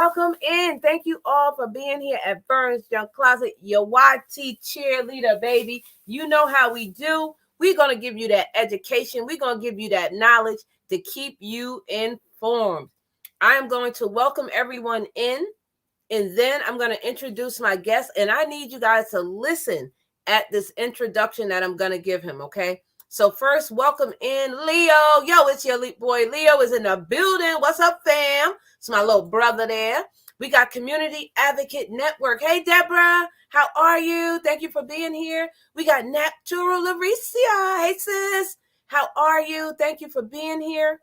welcome in. Thank you all for being here at Burns Junk Closet, your YT cheerleader, baby. You know how we do. We're going to give you that education. We're going to give you that knowledge to keep you informed. I am going to welcome everyone in, and then I'm going to introduce my guest, and I need you guys to listen at this introduction that I'm going to give him, okay? So first, welcome in Leo. Yo, it's your boy Leo is in the building. What's up, fam? It's my little brother there. We got Community Advocate Network. Hey, Deborah, how are you? Thank you for being here. We got Natural Laricia. Hey, sis, how are you? Thank you for being here.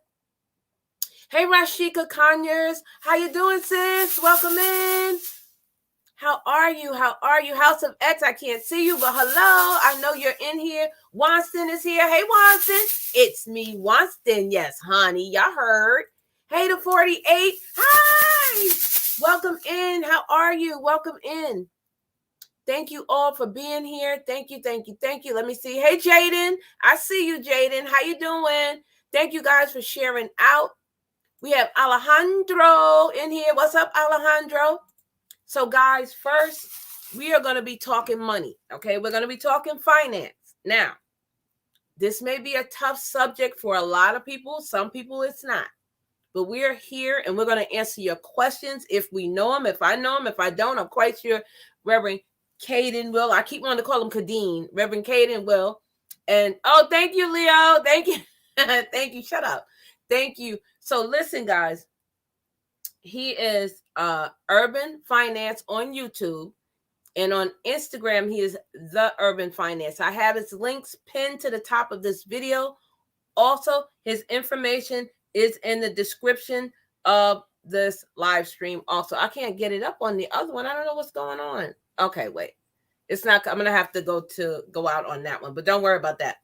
Hey, Rashika Conyers, how you doing, sis? Welcome in. How are you? How are you? House of X, I can't see you, but hello. I know you're in here. Wanston is here. Hey, Wanston. It's me, Wanston. Yes, honey. Y'all heard. Hey, the 48. Hi. Welcome in. How are you? Welcome in. Thank you all for being here. Thank you, thank you, thank you. Let me see. Hey, Jaden. I see you, Jaden. How you doing? Thank you guys for sharing out. We have Alejandro in here. What's up, Alejandro? So, guys, first, we are going to be talking money, okay? We're going to be talking finance. Now, this may be a tough subject for a lot of people. Some people, it's not. But we're here, and we're going to answer your questions if we know them. If I know them, if I don't, I'm quite sure Reverend Khaden will. I keep wanting to call him Khaden. Reverend Khaden will. And, oh, thank you, Leo. Thank you. Thank you. Shut up. Thank you. So, listen, guys. He is Urban Finance on YouTube, and on Instagram, he is The Urban Finance. I have his links pinned to the top of this video. Also, his information is in the description of this live stream. Also, I can't get it up on the other one. I don't know what's going on. Okay, wait. It's not. I'm gonna have to go out on that one, but don't worry about that.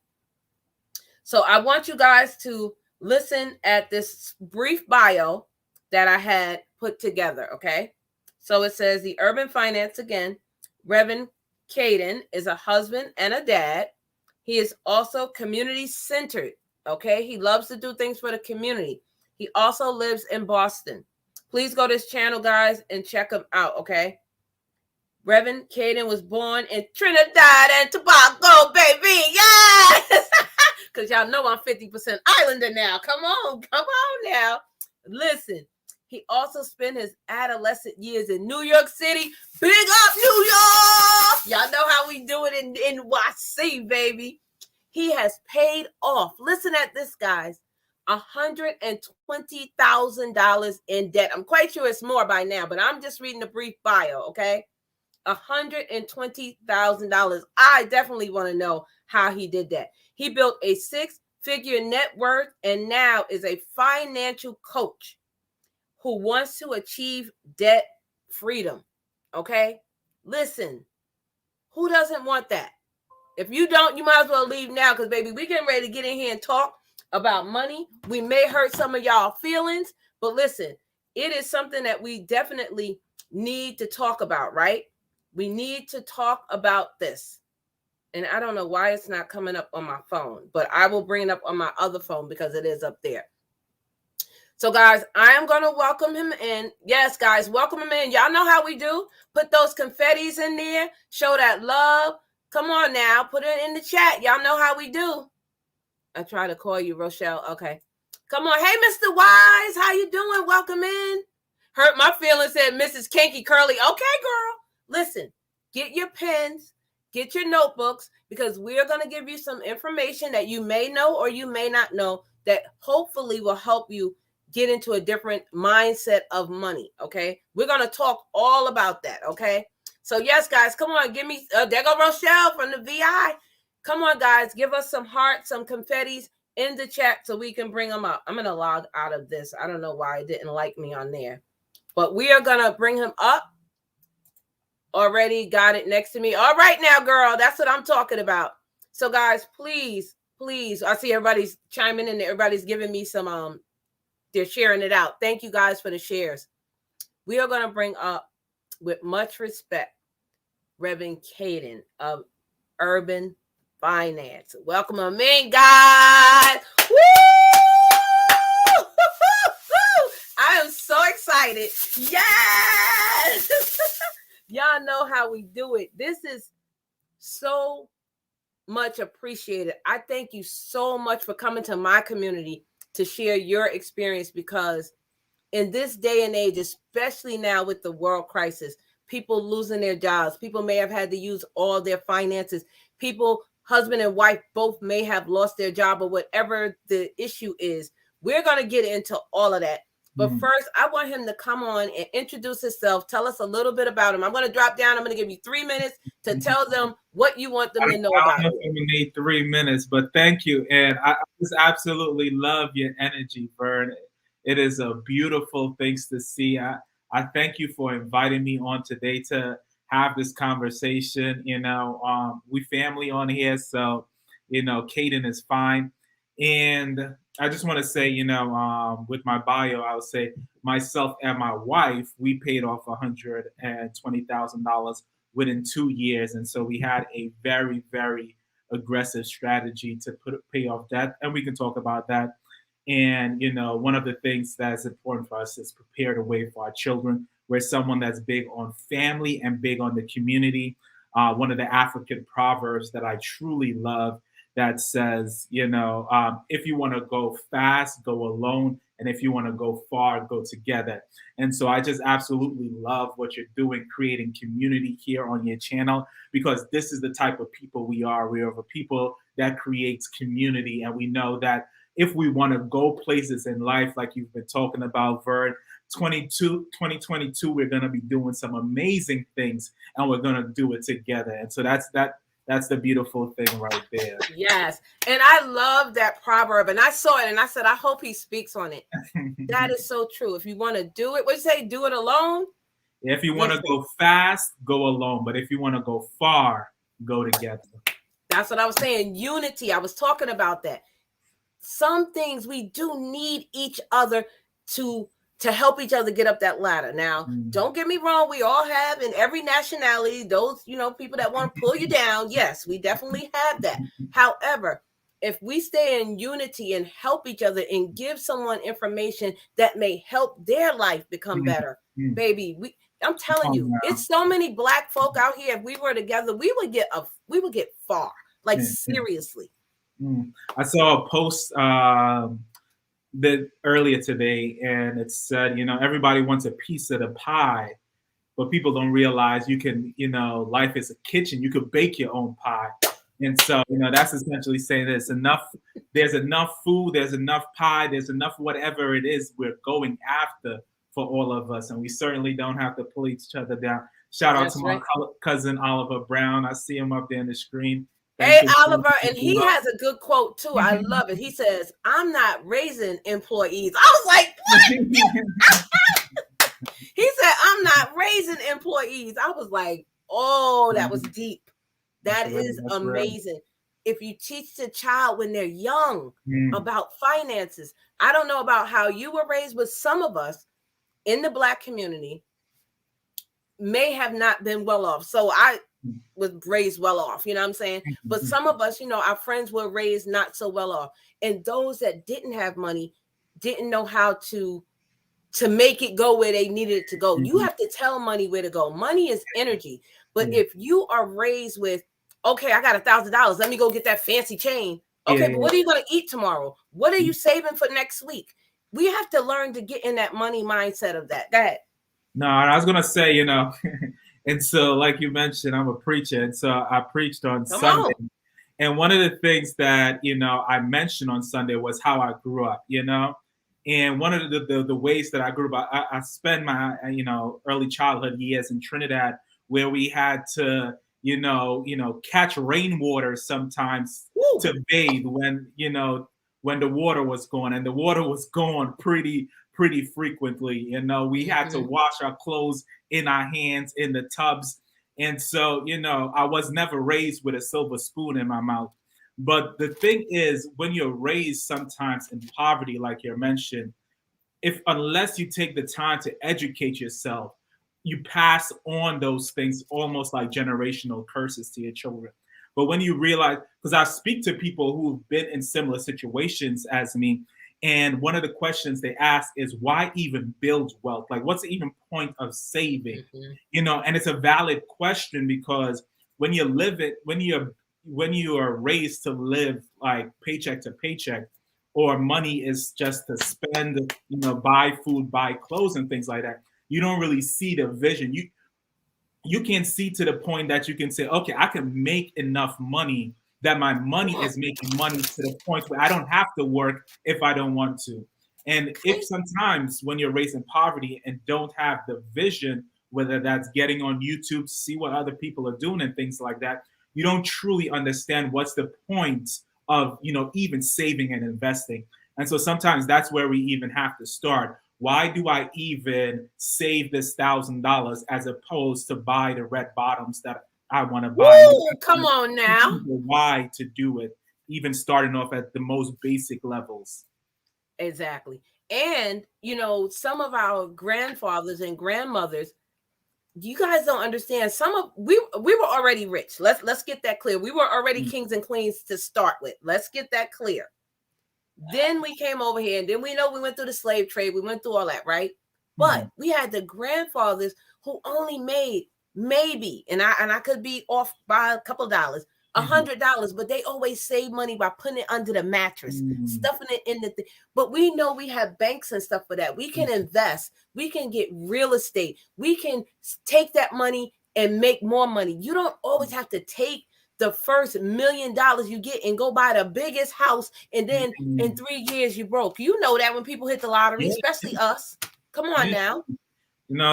So I want you guys to listen at this brief bio that I had put together, okay? So it says the Urban Finance again. Reverend Khaden is a husband and a dad. He is also community-centered, okay? He loves to do things for the community. He also lives in Boston. Please go to his channel, guys, and check him out, okay? Reverend Khaden was born in Trinidad and Tobago, baby, yes! Because y'all know I'm 50% Islander now. Come on now. Listen. He also spent his adolescent years in New York City. Big up, New York! Y'all know how we do it in NYC, baby. He has paid off. Listen at this, guys. $120,000 in debt. I'm quite sure it's more by now, but I'm just reading the brief bio, okay? $120,000. I definitely want to know how he did that. He built a 6-figure net worth and now is a financial coach who wants to achieve debt freedom, okay? Listen, who doesn't want that? If you don't, you might as well leave now because, baby, we getting ready to get in here and talk about money. We may hurt some of y'all feelings, but listen, it is something that we definitely need to talk about, right? We need to talk about this. And I don't know why it's not coming up on my phone, but I will bring it up on my other phone because it is up there. So, guys, I am going to welcome him in. Yes, guys, welcome him in. Y'all know how we do. Put those confettis in there. Show that love. Come on now. Put it in the chat. Y'all know how we do. I try to call you, Rochelle. Okay. Come on. Hey, Mr. Wise. How you doing? Welcome in. Hurt my feelings, said Mrs. Kinky Curly. Okay, girl. Listen, get your pens. Get your notebooks because we're going to give you some information that you may know or you may not know that hopefully will help you get into a different mindset of money, okay? We're going to talk all about that, okay? So, yes, guys, come on. Give me, there go Rochelle from the VI. Come on, guys. Give us some hearts, some confettis in the chat so we can bring them up. I'm going to log out of this. I don't know why it didn't like me on there. But we are going to bring him up. Already got it next to me. All right now, girl. That's what I'm talking about. So, guys, please, I see everybody's chiming in. Everybody's giving me some, they're sharing it out. Thank you guys for the shares. We are going to bring up, with much respect, Reverend Khaden of Urban Finance. Welcome him in, guys. Woo! I am so excited excited. Yes. Y'all know how we do it. This is so much appreciated. I thank you so much for coming to my community to share your experience, because in this day and age, especially now with the world crisis, people losing their jobs, people may have had to use all their finances, people, husband and wife, both may have lost their job, or whatever the issue is. We're going to get into all of that. But first, I want him to come on and introduce himself. Tell us a little bit about him. I'm going to drop down. I'm going to give you 3 minutes to tell them what you want them to know about. I don't know if we need 3 minutes, but thank you. And I just absolutely love your energy, Vern. It is a beautiful thing to see. I thank you for inviting me on today to have this conversation. We family on here, so, Khaden is fine. And I just want to say, with my bio, I would say myself and my wife, we paid off $120,000 within 2 years. And so we had a very, very aggressive strategy to pay off debt. And we can talk about that. And, one of the things that's important for us is prepare the way for our children. We're someone that's big on family and big on the community. One of the African proverbs that I truly love that says, if you want to go fast, go alone. And if you want to go far, go together. And so I just absolutely love what you're doing, creating community here on your channel, because this is the type of people we are. We are a people that creates community. And we know that if we want to go places in life, like you've been talking about, Vern, 2022, we're going to be doing some amazing things, and we're going to do it together. And so that's the beautiful thing right there. Yes. And I love that proverb. And I saw it and I said, I hope he speaks on it. That is so true. If you want to do it, what you say, do it alone? If you want to go fast, go alone. But if you want to go far, go together. That's what I was saying. Unity. I was talking about that. Some things we do need each other to help each other get up that ladder. Now, don't get me wrong. We all have, in every nationality, those, people that want to pull you down. Yes, we definitely have that. However, if we stay in unity and help each other and give someone information that may help their life become better, baby, I'm telling you, it's so many Black folk out here. If we were together, we would get far, like seriously. I saw a post earlier today, and it said, everybody wants a piece of the pie, but people don't realize you can, life is a kitchen. You could bake your own pie. And so, that's essentially saying there's enough food, there's enough pie, there's enough whatever it is we're going after for all of us. And we certainly don't have to pull each other down. Shout out to my cousin, Oliver Brown. I see him up there on the screen. Hey, Oliver, and he has a good quote, too. I love it. He says, I'm not raising employees. I was like, what? He said, I'm not raising employees. I was like, oh, that was deep. That is amazing. Right. If you teach the child when they're young about finances, I don't know about how you were raised, but some of us in the Black community may have not been well off. So I was raised well off, you know what I'm saying? But some of us, our friends were raised not so well off. And those that didn't have money didn't know how to make it go where they needed it to go. You have to tell money where to go. Money is energy. But if you are raised with, okay, I got $1,000, let me go get that fancy chain. Okay, but what are you going to eat tomorrow? What are you saving for next week? We have to learn to get in that money mindset of that. Go ahead. No, I was going to say, and so, like you mentioned, I'm a preacher. And so I preached on Sunday. And one of the things that, I mentioned on Sunday was how I grew up, And one of the ways that I grew up, I spent my, early childhood years in Trinidad, where we had to, catch rainwater sometimes to bathe when the water was gone. And the water was gone pretty frequently. We had to wash our clothes in our hands in the tubs. And so, I was never raised with a silver spoon in my mouth. But the thing is, when you're raised sometimes in poverty, like you mentioned, unless you take the time to educate yourself, you pass on those things almost like generational curses to your children. But when you realize, because I speak to people who've been in similar situations as me, And one of the questions they ask is, why even build wealth? Like, what's the even point of saving? And it's a valid question, because when you live it, when you are raised to live like paycheck to paycheck, or money is just to spend, buy food, buy clothes and things like that, you don't really see the vision. You can see to the point that you can say, okay, I can make enough money that my money is making money to the point where I don't have to work if I don't want to. And if sometimes when you're raised in poverty and don't have the vision, whether that's getting on YouTube, see what other people are doing and things like that, you don't truly understand what's the point of, even saving and investing. And so sometimes that's where we even have to start. Why do I even save this $1,000 as opposed to buy the red bottoms that I want to buy? Woo, come on now. Why to do it, even starting off at the most basic levels. Exactly. And, some of our grandfathers and grandmothers, you guys don't understand. We were already rich. Let's get that clear. We were already kings and queens to start with. Let's get that clear. Then we came over here, and then we went through the slave trade. We went through all that, right? But we had the grandfathers who only made maybe, and I could be off by a couple of dollars, $100, but they always save money by putting it under the mattress, stuffing it in the thing. But we know we have banks and stuff for that. We can invest. We can get real estate. We can take that money and make more money. You don't always have to take the first $1 million you get and go buy the biggest house, and then in 3 years you broke. You know that when people hit the lottery, especially us. Come on now.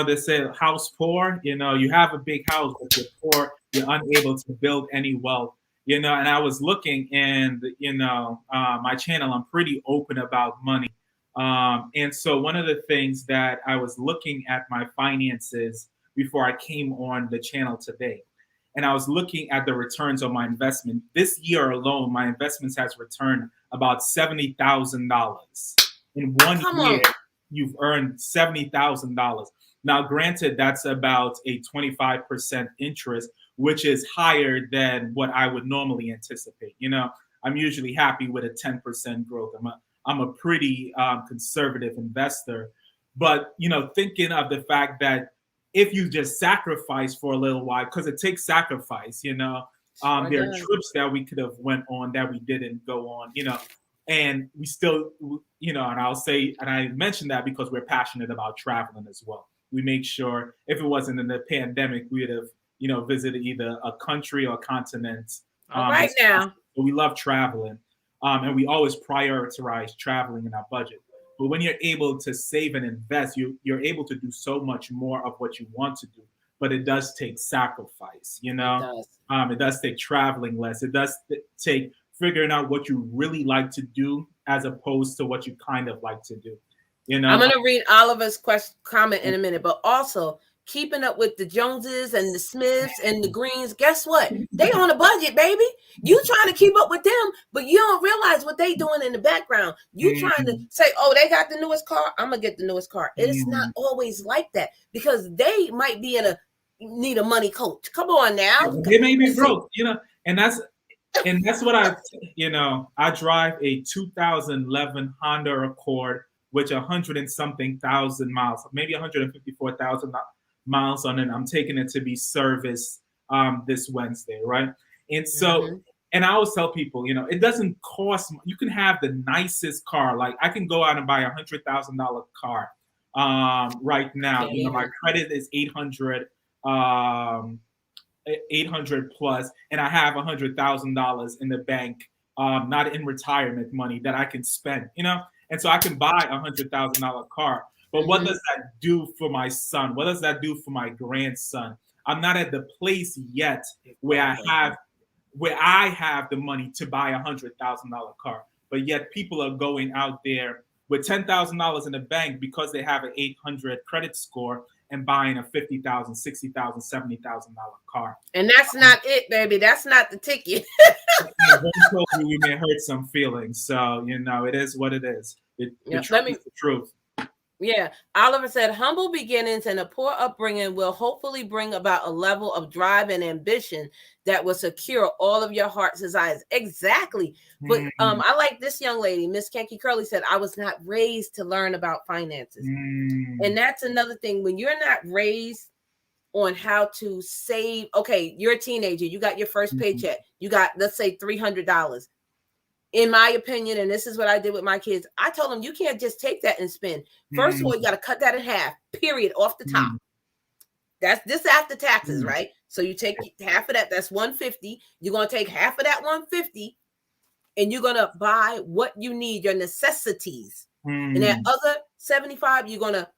They say house poor. You have a big house, but you're poor. You're unable to build any wealth. And I was looking, and my channel, I'm pretty open about money. And so one of the things that I was looking at my finances before I came on the channel today, and I was looking at the returns on my investment. This year alone, my investments has returned about $70,000. In 1 year, you've earned $70,000. Now, granted, that's about a 25% interest, which is higher than what I would normally anticipate. I'm usually happy with a 10% growth. I'm a pretty conservative investor. But, thinking of the fact that if you just sacrifice for a little while, because it takes sacrifice, there are trips that we could have went on that we didn't go on, and we still, and I'll say, and I mentioned that because we're passionate about traveling as well. We make sure if it wasn't in the pandemic, we would have, visited either a country or a continent. Right now. So we love traveling, and we always prioritize traveling in our budget. But when you're able to save and invest, you're able to do so much more of what you want to do. But it does take sacrifice, It does take traveling less. It does take figuring out what you really like to do as opposed to what you kind of like to do. I'm going to read Oliver's comment in a minute, but also keeping up with the Joneses and the Smiths and the Greens. Guess what? They on a budget, baby. You trying to keep up with them, but you don't realize what they doing in the background. You trying to say, oh, they got the newest car, I'm going to get the newest car. It's not always like that, because they might be need a money coach. Come on now. They may be broke, and that's what I drive a 2011 Honda Accord, which 100 and something thousand miles, maybe 154,000 miles on it. I'm taking it to be serviced this Wednesday, right? And so, and I always tell people, it doesn't cost. You can have the nicest car. Like I can go out and buy $100,000 car right now. My credit is 800 plus, and I have $100,000 in the bank, not in retirement money that I can spend. And so I can buy $100,000 car. But what does that do for my son? What does that do for my grandson? I'm not at the place yet where I have the money to buy $100,000 car. But yet people are going out there with $10,000 in the bank because they have an 800 credit score and buying a $50,000, $60,000, $70,000 car. And that's not it, baby. That's not the ticket. We may hurt some feelings. So, it is what it is. It the truth is the truth. Yeah. Oliver said, humble beginnings and a poor upbringing will hopefully bring about a level of drive and ambition that will secure all of your heart's desires. Exactly. But I like this young lady, Miss Kenky Curley, said, I was not raised to learn about finances. And that's another thing. When you're not raised on how to save, okay, you're a teenager, you got your first paycheck, you got, let's say, $300. In my opinion, and this is what I did with my kids, I told them, you can't just take that and spend. First of all, you got to cut that in half, period, off the top. That's this after taxes, right? So you take half of that, that's $150. You're going to take half of that $150 and you're going to buy what you need, your necessities. And that other $75, you're going to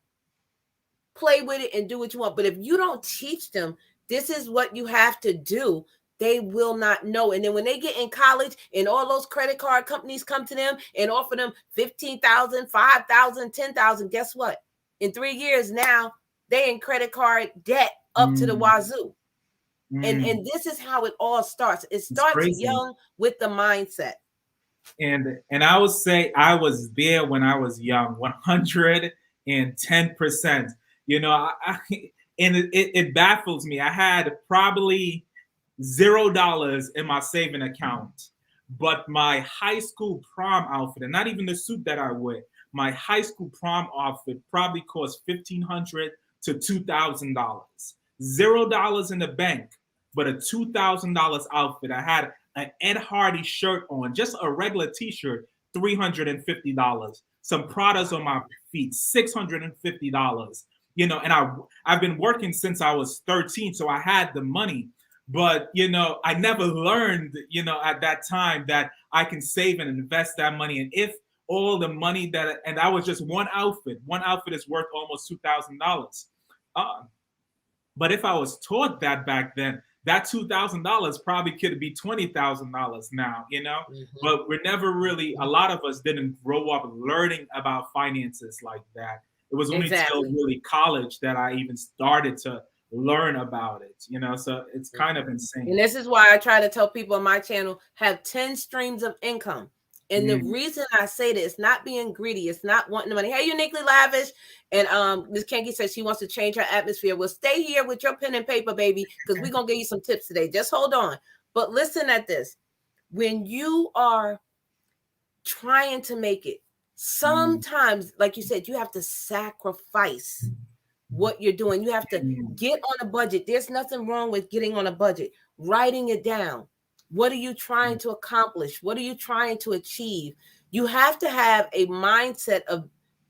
play with it and do what you want. But if you don't teach them, this is what you have to do, they will not know. And then when they get in college and all those credit card companies come to them and offer them $15,000, $5,000, $10,000, guess what? In 3 years now, they in credit card debt up to the wazoo. And this is how it all starts. It starts young with the mindset. And I would say I was there when I was young, 110%. You know, and it baffles me. I had probably $0 in my saving account, but my high school prom outfit, and not even the suit that I wear, my high school prom outfit probably cost $1,500 to $2,000. $0 in the bank, but a $2,000 outfit. I had an Ed Hardy shirt on, just a regular T-shirt, $350. Some Pradas on my feet, $650. You know, and I've been working since I was 13, so I had the money. But, you know, I never learned, you know, at that time that I can save and invest that money. And if all the money and that was just one outfit is worth almost $2,000. But if I was taught that back then, that $2,000 probably could be $20,000 now, you know. But we're never really, a lot of us didn't grow up learning about finances like that. It was only till really college that I even started to learn about it, you know. So it's kind of insane. And this is why I try to tell people on my channel, have 10 streams of income. And the reason I say that, it's not being greedy, it's not wanting the money. Hey, Uniquely Lavish. And Ms. Kenky says she wants to change her atmosphere. Well, stay here with your pen and paper, baby, because we're going to give you some tips today. Just hold on. But listen at this. When you are trying to make it, sometimes, like you said, you have to sacrifice what you're doing. You have to get on a budget. There's nothing wrong with getting on a budget, writing it down. What are you trying to accomplish? What are you trying to achieve? You have to have a mindset of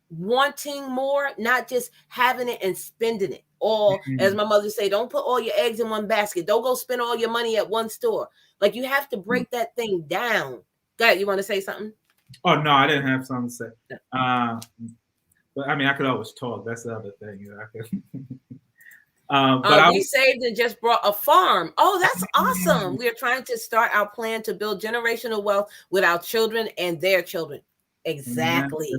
wanting more, not just having it and spending it. Or as my mother say, don't put all your eggs in one basket. Don't go spend all your money at one store. Like, you have to break that thing down. Go ahead, you want to say something? Oh, no, I didn't have something to say. But I mean, I could always talk. That's the other thing. You know, I could. But we saved and just brought a farm. Oh, that's awesome. We are trying to start our plan to build generational wealth with our children and their children. Exactly.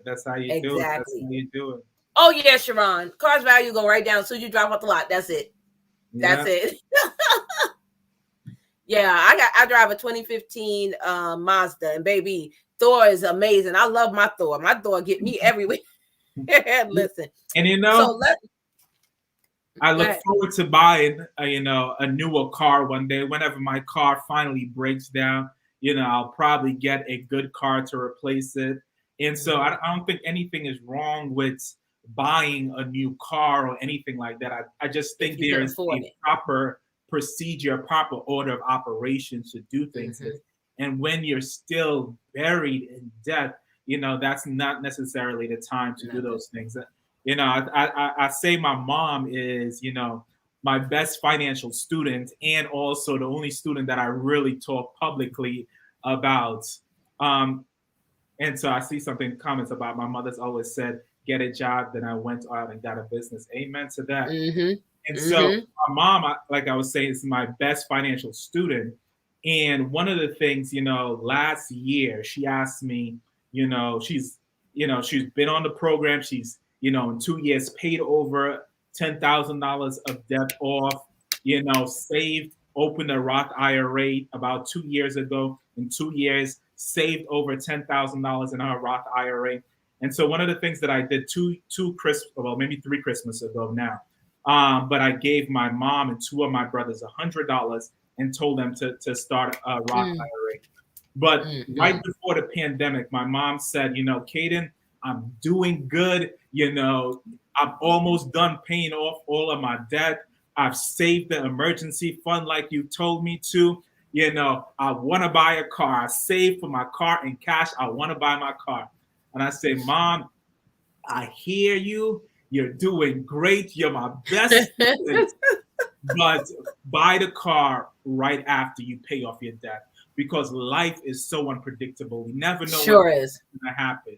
That's how you do it. That's how you do it. Oh, yeah, Sharon. Car's value go right down as soon as you drive off the lot. That's it. That's it. Yeah, I drive a 2015 Mazda, and baby, Thor is amazing. I love my Thor. My Thor get me everywhere. Listen. And you know, I look forward to buying a newer car one day. Whenever my car finally breaks down, you know, I'll probably get a good car to replace it. And so I don't think anything is wrong with buying a new car or anything like that. I just think there's a proper procedure, a proper order of operations to do things. And when you're still buried in debt, you know, that's not necessarily the time to do those things. You know, I say my mom is, you know, my best financial student, and also the only student that I really talk publicly about. And so I see comments about my mother's always said, get a job. Then I went out and got a business. Amen to that. And so my mom, like I was saying, is my best financial student. And one of the things, you know, last year she asked me, you know, she's been on the program. She's, you know, in 2 years paid over $10,000 of debt off, you know, saved, opened a Roth IRA about 2 years ago. In 2 years, saved over $10,000 in her Roth IRA. And so one of the things that I did maybe 3 Christmas ago now, but I gave my mom and 2 of my brothers $100 and told them to start a Roth IRA. But right before the pandemic, my mom said, Khaden, I'm doing good. I'm almost done paying off all of my debt. I've saved the emergency fund like you told me to. I want to buy a car. I saved for my car in cash. I want to buy my car. And I say, Mom, I hear you. You're doing great. You're my best student. But buy the car right after you pay off your debt, because life is so unpredictable. We never know what's going to happen,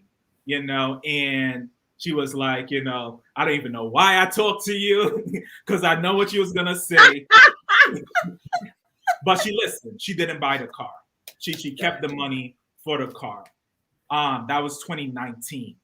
and she was like, I don't even know why I talked to you because I know what you was going to say. But she listened. She didn't buy the car. She kept the money for the car. That was 2019.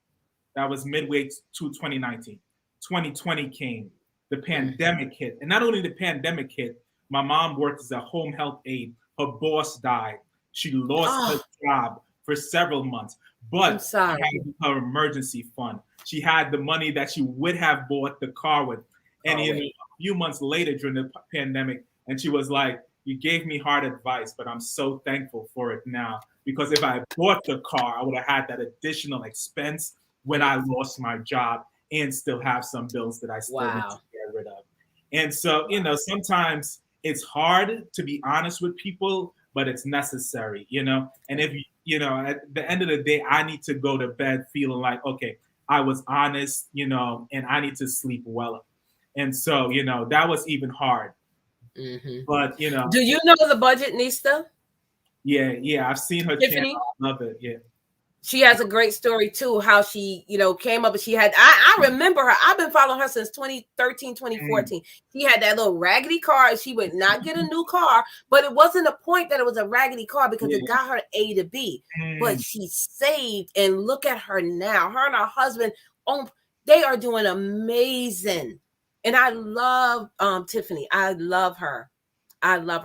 That was midway to 2019. 2020 came. The pandemic hit. And not only the pandemic hit, my mom worked as a home health aide. Her boss died. She lost her job for several months. But she had her emergency fund. She had the money that she would have bought the car with. And a few months later during the pandemic, and she was like, you gave me hard advice, but I'm so thankful for it now. Because if I bought the car, I would have had that additional expense when I lost my job and still have some bills that I still need to get rid of. And so, sometimes it's hard to be honest with people, but it's necessary, And if, at the end of the day, I need to go to bed feeling like, okay, I was honest, and I need to sleep well. And so, that was even hard. But, Do you know the Budget Nista? Yeah. I've seen her Tiffany? channel. I love it. Yeah. She has a great story too, how she, came up and she had, I remember her. I've been following her since 2013, 2014. She had that little raggedy car and she would not get a new car, but it wasn't a point that it was a raggedy car because it got her A to B, but she saved, and look at her now. Her and her husband, they are doing amazing. And I love Tiffany. I love her.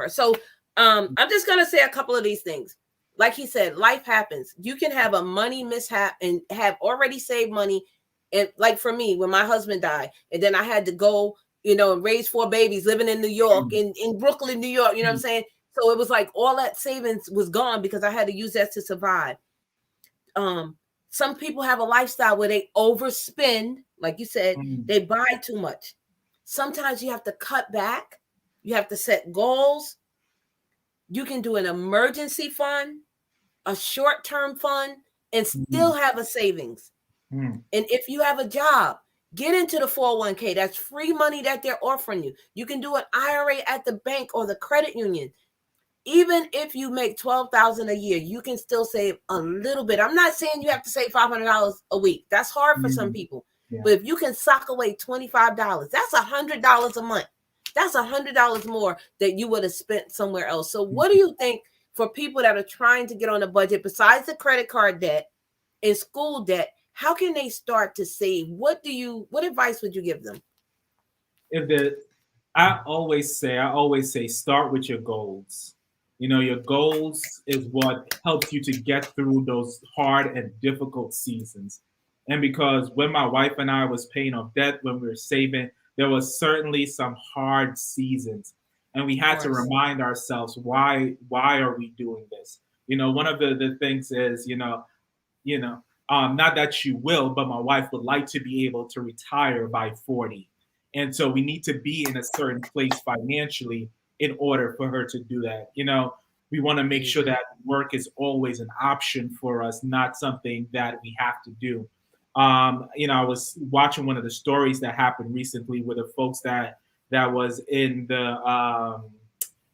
So I'm just going to say a couple of these things. Like he said, life happens. You can have a money mishap and have already saved money. And like for me, when my husband died, and then I had to go, and raise 4 babies living in New York, in Brooklyn, New York, you know what I'm saying? So it was like all that savings was gone because I had to use that to survive. Some people have a lifestyle where they overspend. Like you said, they buy too much. Sometimes you have to cut back. You have to set goals. You can do an emergency fund, a short-term fund, and still have a savings. And if you have a job, get into the 401k. That's free money that they're offering you. You can do an IRA at the bank or the credit union. Even if you make $12,000 a year, you can still save a little bit. I'm not saying you have to save $500 a week. That's hard for some people. Yeah. But if you can sock away $25, that's $100 a month. That's $100 more that you would have spent somewhere else. So what do you think for people that are trying to get on a budget, besides the credit card debt and school debt, how can they start to save? What advice would you give them? I always say, start with your goals. Your goals is what helps you to get through those hard and difficult seasons. And because when my wife and I was paying off debt, when we were saving, there was certainly some hard seasons, and we had to remind ourselves, why are we doing this? One of the things is, not that you will, but my wife would like to be able to retire by 40. And so we need to be in a certain place financially in order for her to do that. We want to make sure that work is always an option for us, not something that we have to do. I was watching one of the stories that happened recently with the folks that was in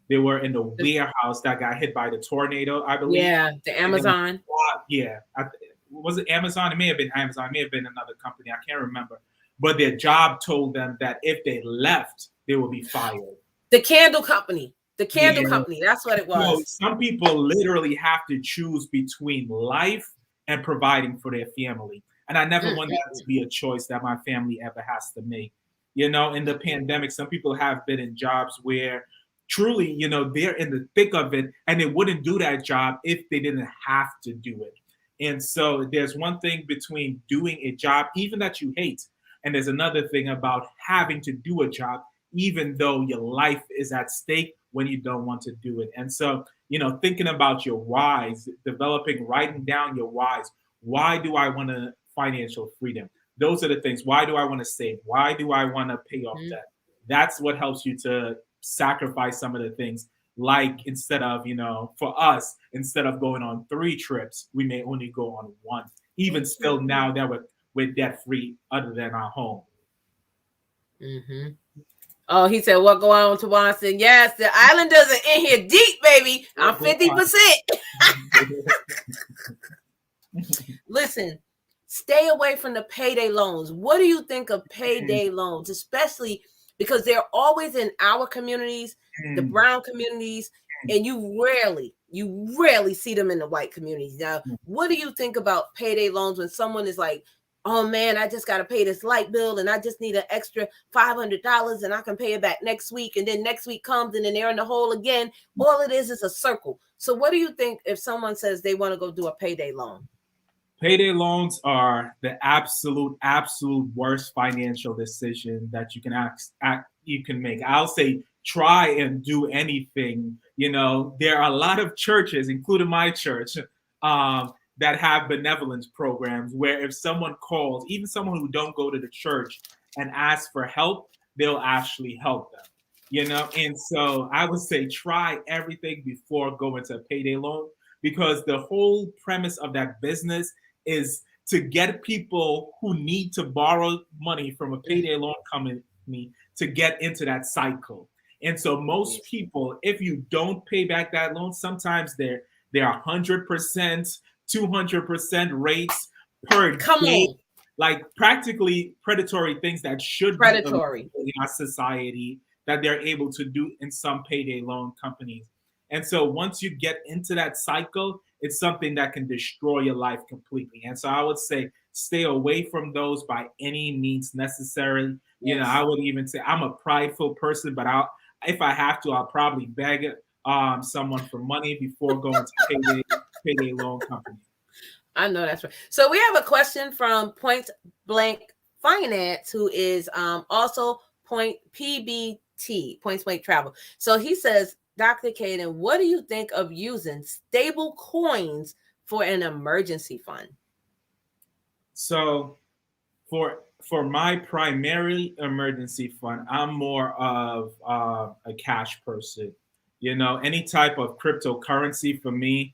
they were in the warehouse that got hit by the tornado, I believe. Yeah, the Amazon. Was it Amazon? It may have been Amazon. It may have been another company. I can't remember. But their job told them that if they left, they would be fired. The candle company. Company. That's what it was. Some people literally have to choose between life and providing for their family. And I never want that to be a choice that my family ever has to make. In the pandemic, some people have been in jobs where truly, they're in the thick of it and they wouldn't do that job if they didn't have to do it. And so there's one thing between doing a job, even that you hate, and there's another thing about having to do a job, even though your life is at stake when you don't want to do it. And so, thinking about your whys, writing down your whys. Why do I want to financial freedom? Those are the things. Why do I want to save? Why do I want to pay off debt? That's what helps you to sacrifice some of the things. Like instead of, for us, instead of going on 3 trips, we may only go on 1. Even still now that we're debt free other than our home. Mm-hmm. Oh, he said, what go on to Watson? Yes, the Islanders are in here deep, baby. I'm 50%. Listen, stay away from the payday loans. What do you think of payday loans, especially because they're always in our communities, the brown communities, and you rarely see them in the white communities. Now, what do you think about payday loans when someone is like, oh man, I just got to pay this light bill and I just need an extra $500 and I can pay it back next week. And then next week comes and then they're in the hole again. All it is a circle. So what do you think if someone says they want to go do a payday loan? Payday loans are the absolute worst financial decision that you can make. I'll say try and do anything. There are a lot of churches, including my church, that have benevolence programs where if someone calls, even someone who don't go to the church, and asks for help, they'll actually help them. And so I would say try everything before going to a payday loan, because the whole premise of that business is to get people who need to borrow money from a payday loan company to get into that cycle. And so most people, if you don't pay back that loan, sometimes they're 100%, 200% rates per day, like practically predatory things that should be in our society that they're able to do in some payday loan companies. And so once you get into that cycle, it's something that can destroy your life completely. And so I would say stay away from those by any means necessary. Yes. I would even say I'm a prideful person, but if I have to, I'll probably beg someone for money before going to payday loan company. I know that's right. So we have a question from Point Blank Finance, who is also PBT, Point Blank Travel. So he says, Dr. Khaden, what do you think of using stable coins for an emergency fund? So for my primary emergency fund, I'm more of a cash person. Any type of cryptocurrency for me,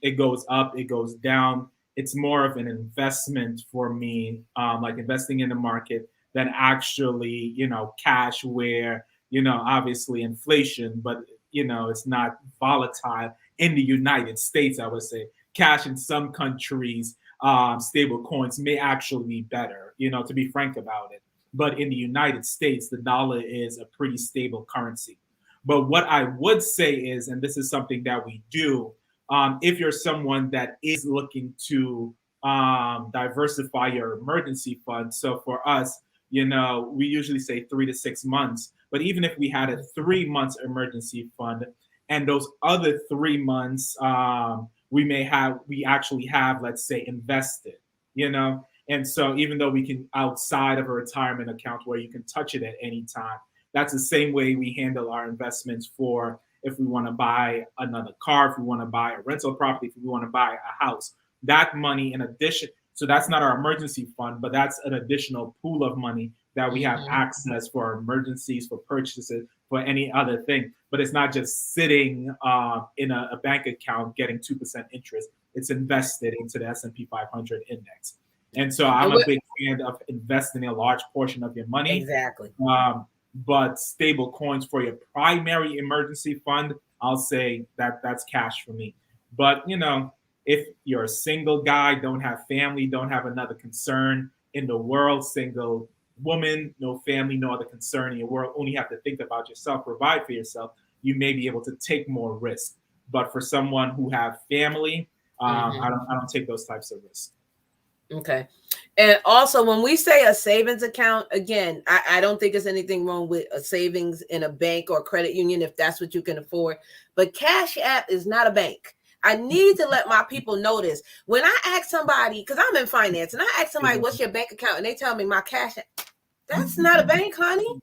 it goes up, it goes down. It's more of an investment for me, like investing in the market than actually, cash where, obviously inflation, but, it's not volatile in the United States, I would say. Cash in some countries, stable coins may actually be better, to be frank about it. But in the United States, the dollar is a pretty stable currency. But what I would say is, and this is something that we do, if you're someone that is looking to diversify your emergency fund. So for us, we usually say 3 to 6 months. But even if we had a 3 months emergency fund, and those other 3 months, we actually have, let's say, invested, And so even though we can, outside of a retirement account where you can touch it at any time, that's the same way we handle our investments for if we want to buy another car, if we want to buy a rental property, if we want to buy a house. That money in addition, so that's not our emergency fund, but that's an additional pool of money that we have access for emergencies, for purchases, for any other thing. But it's not just sitting in a bank account getting 2% interest. It's invested into the S&P 500 index. And so I'm a big fan of investing a large portion of your money. Exactly. But stable coins for your primary emergency fund, I'll say that's cash for me. But, if you're a single guy, don't have family, don't have another concern in the world, single woman, no family, no other concern in your world, only have to think about yourself, provide for yourself, you may be able to take more risk. But for someone who have family, I don't take those types of risks. Okay. And also, when we say a savings account, again, I don't think there's anything wrong with a savings in a bank or credit union if that's what you can afford. But Cash App is not a bank. I need to let my people know this. When I ask somebody, because I'm in finance, and I ask somebody, what's your bank account? And they tell me my cash. That's not a bank, honey.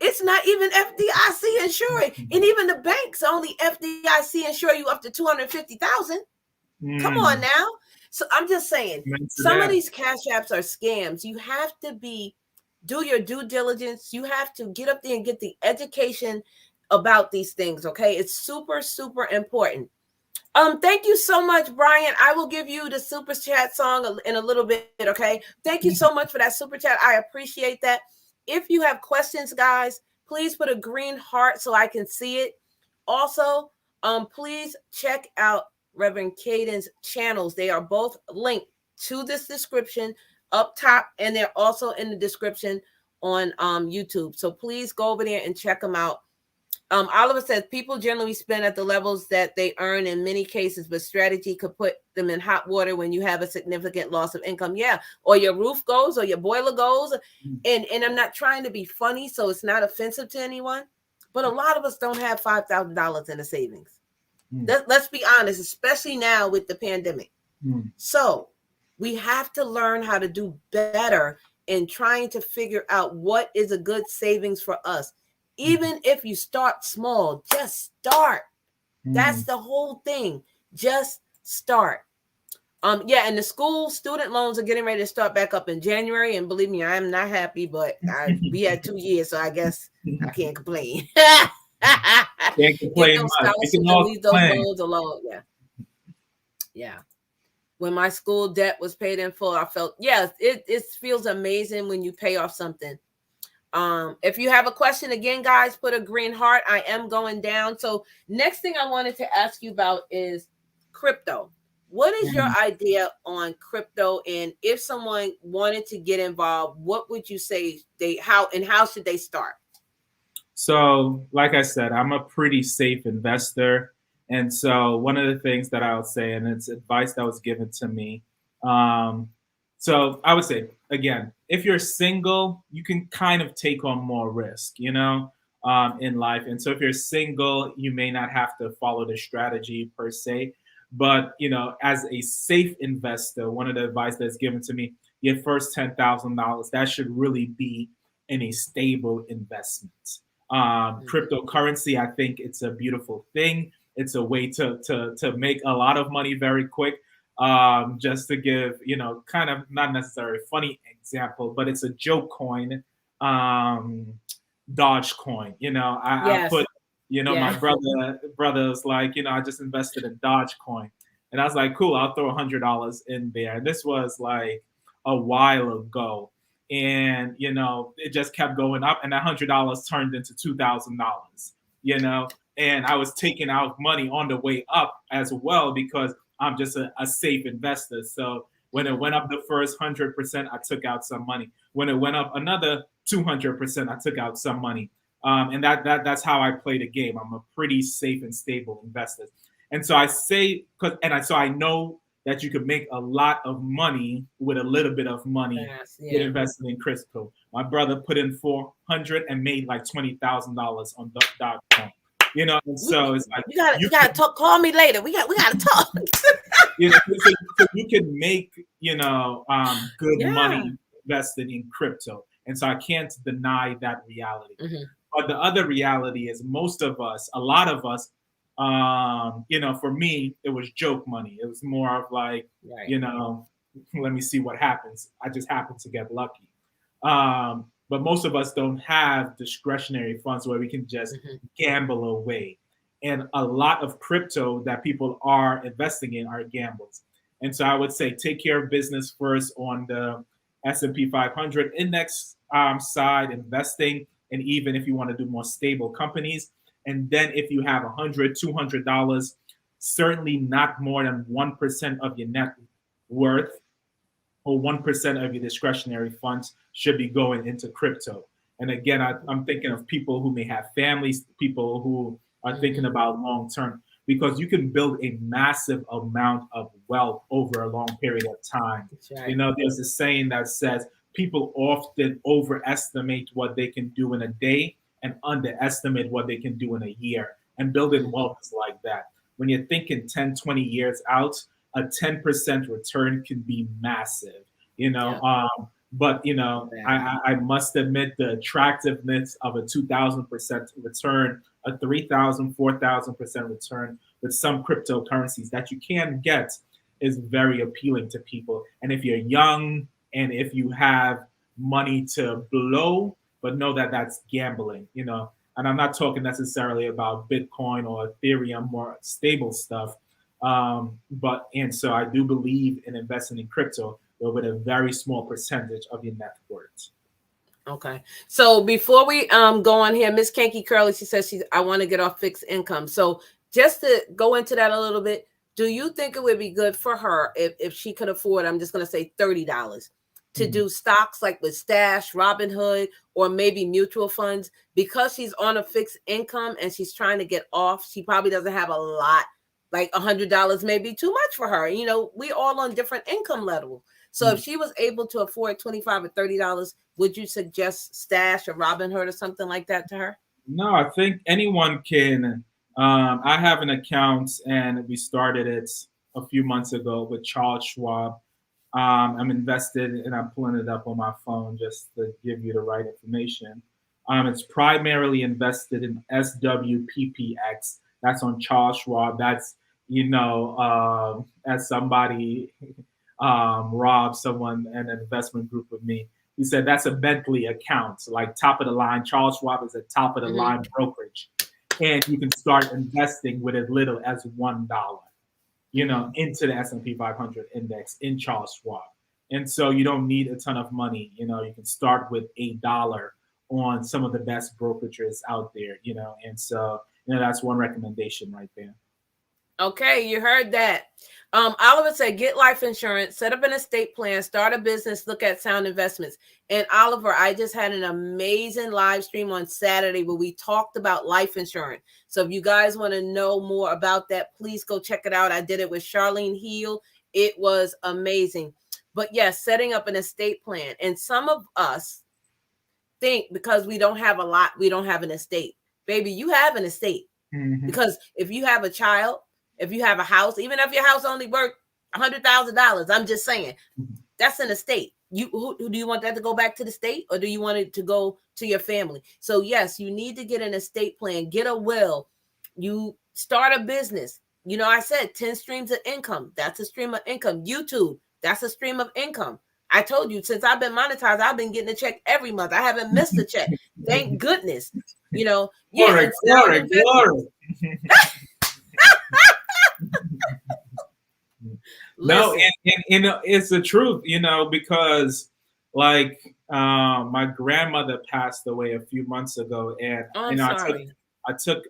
It's not even FDIC insured. And even the banks only FDIC insure you up to $250,000. Come on now. So I'm just saying, some of these cash apps are scams. You have to do your due diligence. You have to get up there and get the education about these things. Okay. It's super, super important. Thank you so much, Brian. I will give you the super chat song in a little bit. Okay. Thank you so much for that super chat. I appreciate that. If you have questions, guys, please put a green heart so I can see it. Also, please check out Reverend Khaden's channels. They are both linked to this description up top, and they're also in the description on YouTube. So please go over there and check them out. Oliver says people generally spend at the levels that they earn in many cases, but strategy could put them in hot water when you have a significant loss of income. Yeah, or your roof goes, or your boiler goes. And I'm not trying to be funny, so it's not offensive to anyone, but a lot of us don't have $5,000 in the savings. Let's be honest, especially now with the pandemic. So we have to learn how to do better in trying to figure out what is a good savings for us. Even if you start small, just start. That's the whole thing. Just start. Yeah, and the school student loans are getting ready to start back up in January. And believe me, I'm not happy, but we had 2 years, so I guess I can't complain. Can't complain much. Leave those loans alone. Yeah. When my school debt was paid in full, I felt, it feels amazing when you pay off something. If you have a question, again, guys, put a green heart. I am going down. So next thing I wanted to ask you about is crypto. What is your idea on crypto? And if someone wanted to get involved, what would you say how should they start? So, like I said, I'm a pretty safe investor. And so one of the things that I would say, and it's advice that was given to me. So I would say, again, if you're single, you can kind of take on more risk, in life. And so if you're single, you may not have to follow the strategy per se. But, as a safe investor, one of the advice that's given to me, your first $10,000, that should really be in a stable investment. Cryptocurrency, I think it's a beautiful thing. It's a way to make a lot of money very quick. Just to give, kind of not necessarily a funny example, but it's a joke coin, Dogecoin. I put, my brother's like, I just invested in Dogecoin. And I was like, cool, I'll throw $100 in there. And this was like a while ago. And, it just kept going up. And that $100 turned into $2,000, and I was taking out money on the way up as well because I'm just a safe investor. So when it went up the first 100%, I took out some money. When it went up another 200%, I took out some money. And that's how I play the game. I'm a pretty safe and stable investor. And so I say, so I know that you could make a lot of money with a little bit of money get invested in crypto. My brother put in $400 and made like $20,000 on Dogecoin. And so it's like you gotta talk. Call me later. We gotta talk. So you can make good money invested in crypto, and so I can't deny that reality. But the other reality is a lot of us, for me, it was joke money. It was more of like, let me see what happens. I just happened to get lucky. But most of us don't have discretionary funds where we can just gamble away. And a lot of crypto that people are investing in are gambles. And so I would say take care of business first on the S&P 500 index side, investing, and even if you want to do more stable companies. And then if you have $100, $200, certainly not more than 1% of your net worth or 1% of your discretionary funds should be going into crypto. And again, I'm thinking of people who may have families, people who are thinking about long term, because you can build a massive amount of wealth over a long period of time. Right. There's a saying that says people often overestimate what they can do in a day and underestimate what they can do in a year. And building wealth is like that. when you're thinking 10, 20 years out, a 10% return can be massive, you know. Yeah. But you know, I must admit the attractiveness of a 2,000% return, a 3,000, 4,000% return with some cryptocurrencies that you can get is very appealing to people. And if you're young and if you have money to blow, but know that that's gambling, you know. And I'm not talking necessarily about Bitcoin or Ethereum, more stable stuff. But and so I do believe in investing in crypto, but with a very small percentage of your net worth. Okay. So before we go on here, Miss Kanky Curly, she says I want to get off fixed income. So just to go into that a little bit, do you think it would be good for her if she could afford, I'm just going to say $30 to do stocks like with Stash, Robinhood, or maybe mutual funds? Because she's on a fixed income and she's trying to get off, she probably doesn't have a lot, like $100 may be too much for her. You know, we all on different income levels. So if she was able to afford $25 or $30, would you suggest Stash or Robinhood or something like that to her? No, I think anyone can. I have an account and we started it a few months ago with Charles Schwab. I'm invested and I'm pulling it up on my phone just to give you the right information. It's primarily invested in SWPPX. That's on Charles Schwab. That's, you know, as somebody robbed someone an investment group with me. He said that's a Bentley account, so like top of the line. Charles Schwab is a top of the line brokerage, and you can start investing with as little as $1, you know, into the S&P 500 index in Charles Schwab. And so you don't need a ton of money. You know, you can start with $1 on some of the best brokerages out there. You know, and so you know that's one recommendation right there. Okay, you heard that. Oliver said, get life insurance, set up an estate plan, start a business, look at sound investments. And Oliver, I just had an amazing live stream on Saturday where we talked about life insurance. So if you guys want to know more about that, please go check it out. I did it with Charlene Heal. It was amazing. But yes, setting up an estate plan. And some of us think because we don't have a lot, we don't have an estate. Baby, you have an estate. Because if you have a child, if you have a house, even if your house only worth $100,000, I'm just saying, that's an estate. Who do you want that to go back to the state, or do you want it to go to your family? So yes, you need to get an estate plan, get a will, you start a business. You know, I said 10 streams of income. That's a stream of income. YouTube, that's a stream of income. I told you, since I've been monetized, I've been getting a check every month. I haven't missed a check. Thank goodness. You know, glory. No, and it's the truth, you know, because like my grandmother passed away a few months ago, and I'm you know, sorry. I took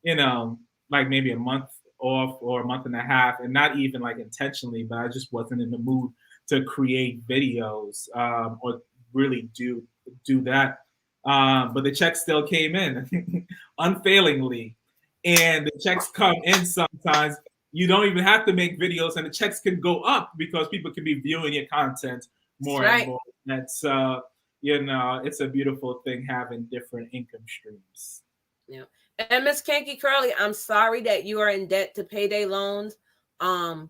you know, like maybe a month off or a month and a half, and not even like intentionally, but I just wasn't in the mood to create videos or really do that. But the check still came in unfailingly, and the checks come in sometimes. You don't even have to make videos, and the checks can go up because people can be viewing your content more and more. That's you know, it's a beautiful thing having different income streams. Yeah. And Miss Kanky Curly, I'm sorry that you are in debt to payday loans. And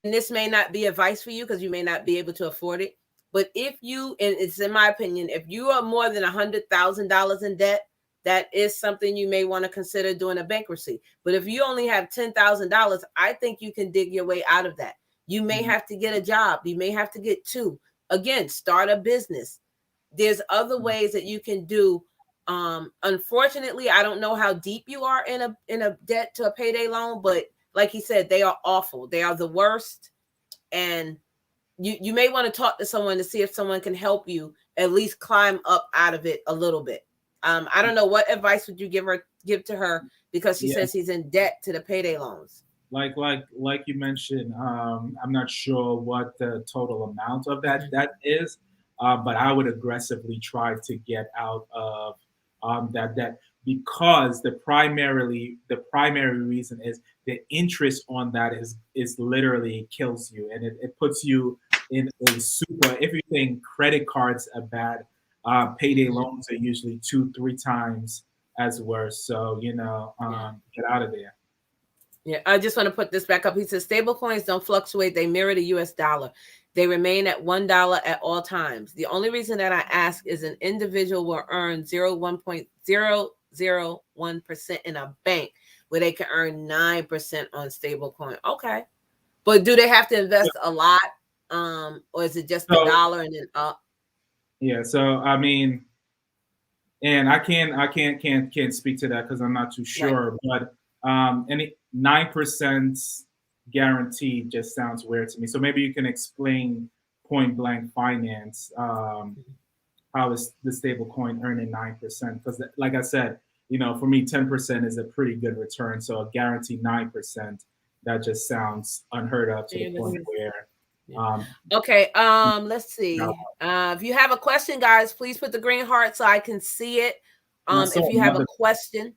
this may not be advice for you because you may not be able to afford it. But if you, and it's in my opinion, if you are more than $100,000 in debt, that is something you may want to consider doing a bankruptcy. But if you only have $10,000, I think you can dig your way out of that. You may have to get a job. You may have to get two. Again, start a business. There's other ways that you can do. Unfortunately, I don't know how deep you are in a debt to a payday loan, but like he said, they are awful. They are the worst. And you may want to talk to someone to see if someone can help you at least climb up out of it a little bit. I don't know, what advice would you give to her, because she says she's in debt to the payday loans. Like you mentioned, I'm not sure what the total amount of that is, but I would aggressively try to get out of that debt, because the primary reason is the interest on that is literally kills you, and it puts you in a super. If you think credit cards are bad, payday loans are usually 2-3 times as worse. So you know, get out of there. Yeah, I just want to put this back up. He says stable coins don't fluctuate. They mirror the US dollar. They remain at $1 at all times. The only reason that I ask is an individual will earn 0.001% in a bank where they can earn 9% on stable coin. Okay. But do they have to invest a lot? Or is it just the dollar and then up? Yeah, so I mean, and I can't speak to that because I'm not too sure. Right. But any 9% guaranteed just sounds weird to me. So maybe you can explain point blank finance. How is the stable coin earning 9%? Because like I said, for me, 10% is a pretty good return. So a guaranteed 9%, that just sounds unheard of to the point where. Okay. Let's see. If you have a question, guys, please put the green heart so I can see it. If you have a question,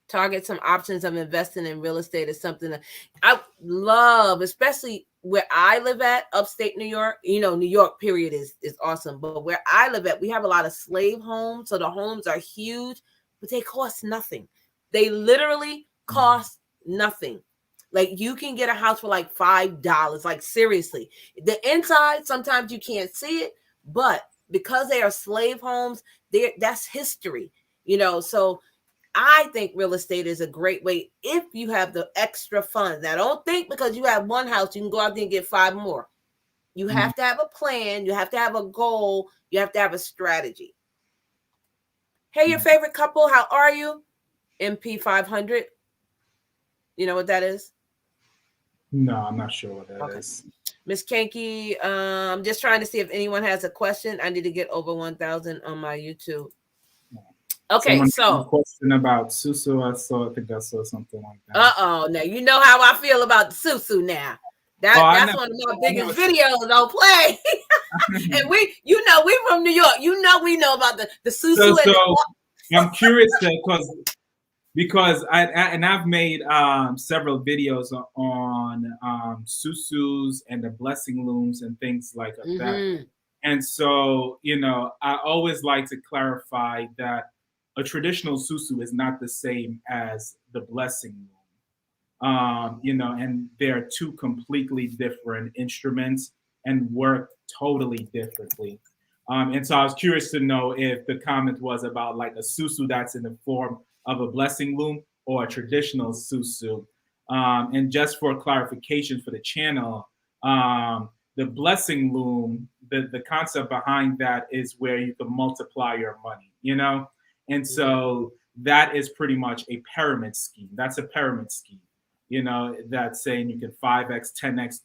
target some options of investing in real estate is something that I love, especially where I live at, upstate New York. New York period is awesome. But where I live at, we have a lot of slave homes. So the homes are huge, but they cost nothing. They literally cost nothing. Like you can get a house for like $5. Like seriously, the inside, sometimes you can't see it, but because they are slave homes, that's history, so I think real estate is a great way if you have the extra funds. Now, don't think because you have one house, you can go out there and get 5 more. You have to have a plan. You have to have a goal. You have to have a strategy. Hey, your favorite couple, how are you? MP 500. You know what that is? No, I'm not sure what that is. Miss Kanky, I'm just trying to see if anyone has a question. I need to get over 1,000 on my YouTube. Okay, so question about Susu. I think I saw something like that. Now you know how I feel about the Susu now. That's one of my biggest videos. Don't play. And we from New York. We know about the Susu. I'm curious because I've made several videos on Susus and the blessing looms and things like that. And so I always like to clarify that a traditional Susu is not the same as the blessing loom. And they're two completely different instruments and work totally differently. And so I was curious to know if the comment was about like a Susu that's in the form of a blessing loom or a traditional Susu. And just for clarification for the channel, the blessing loom, the concept behind that is where you can multiply your money, And so that is pretty much a pyramid scheme. That's a pyramid scheme, that's saying you can 5x, 10x,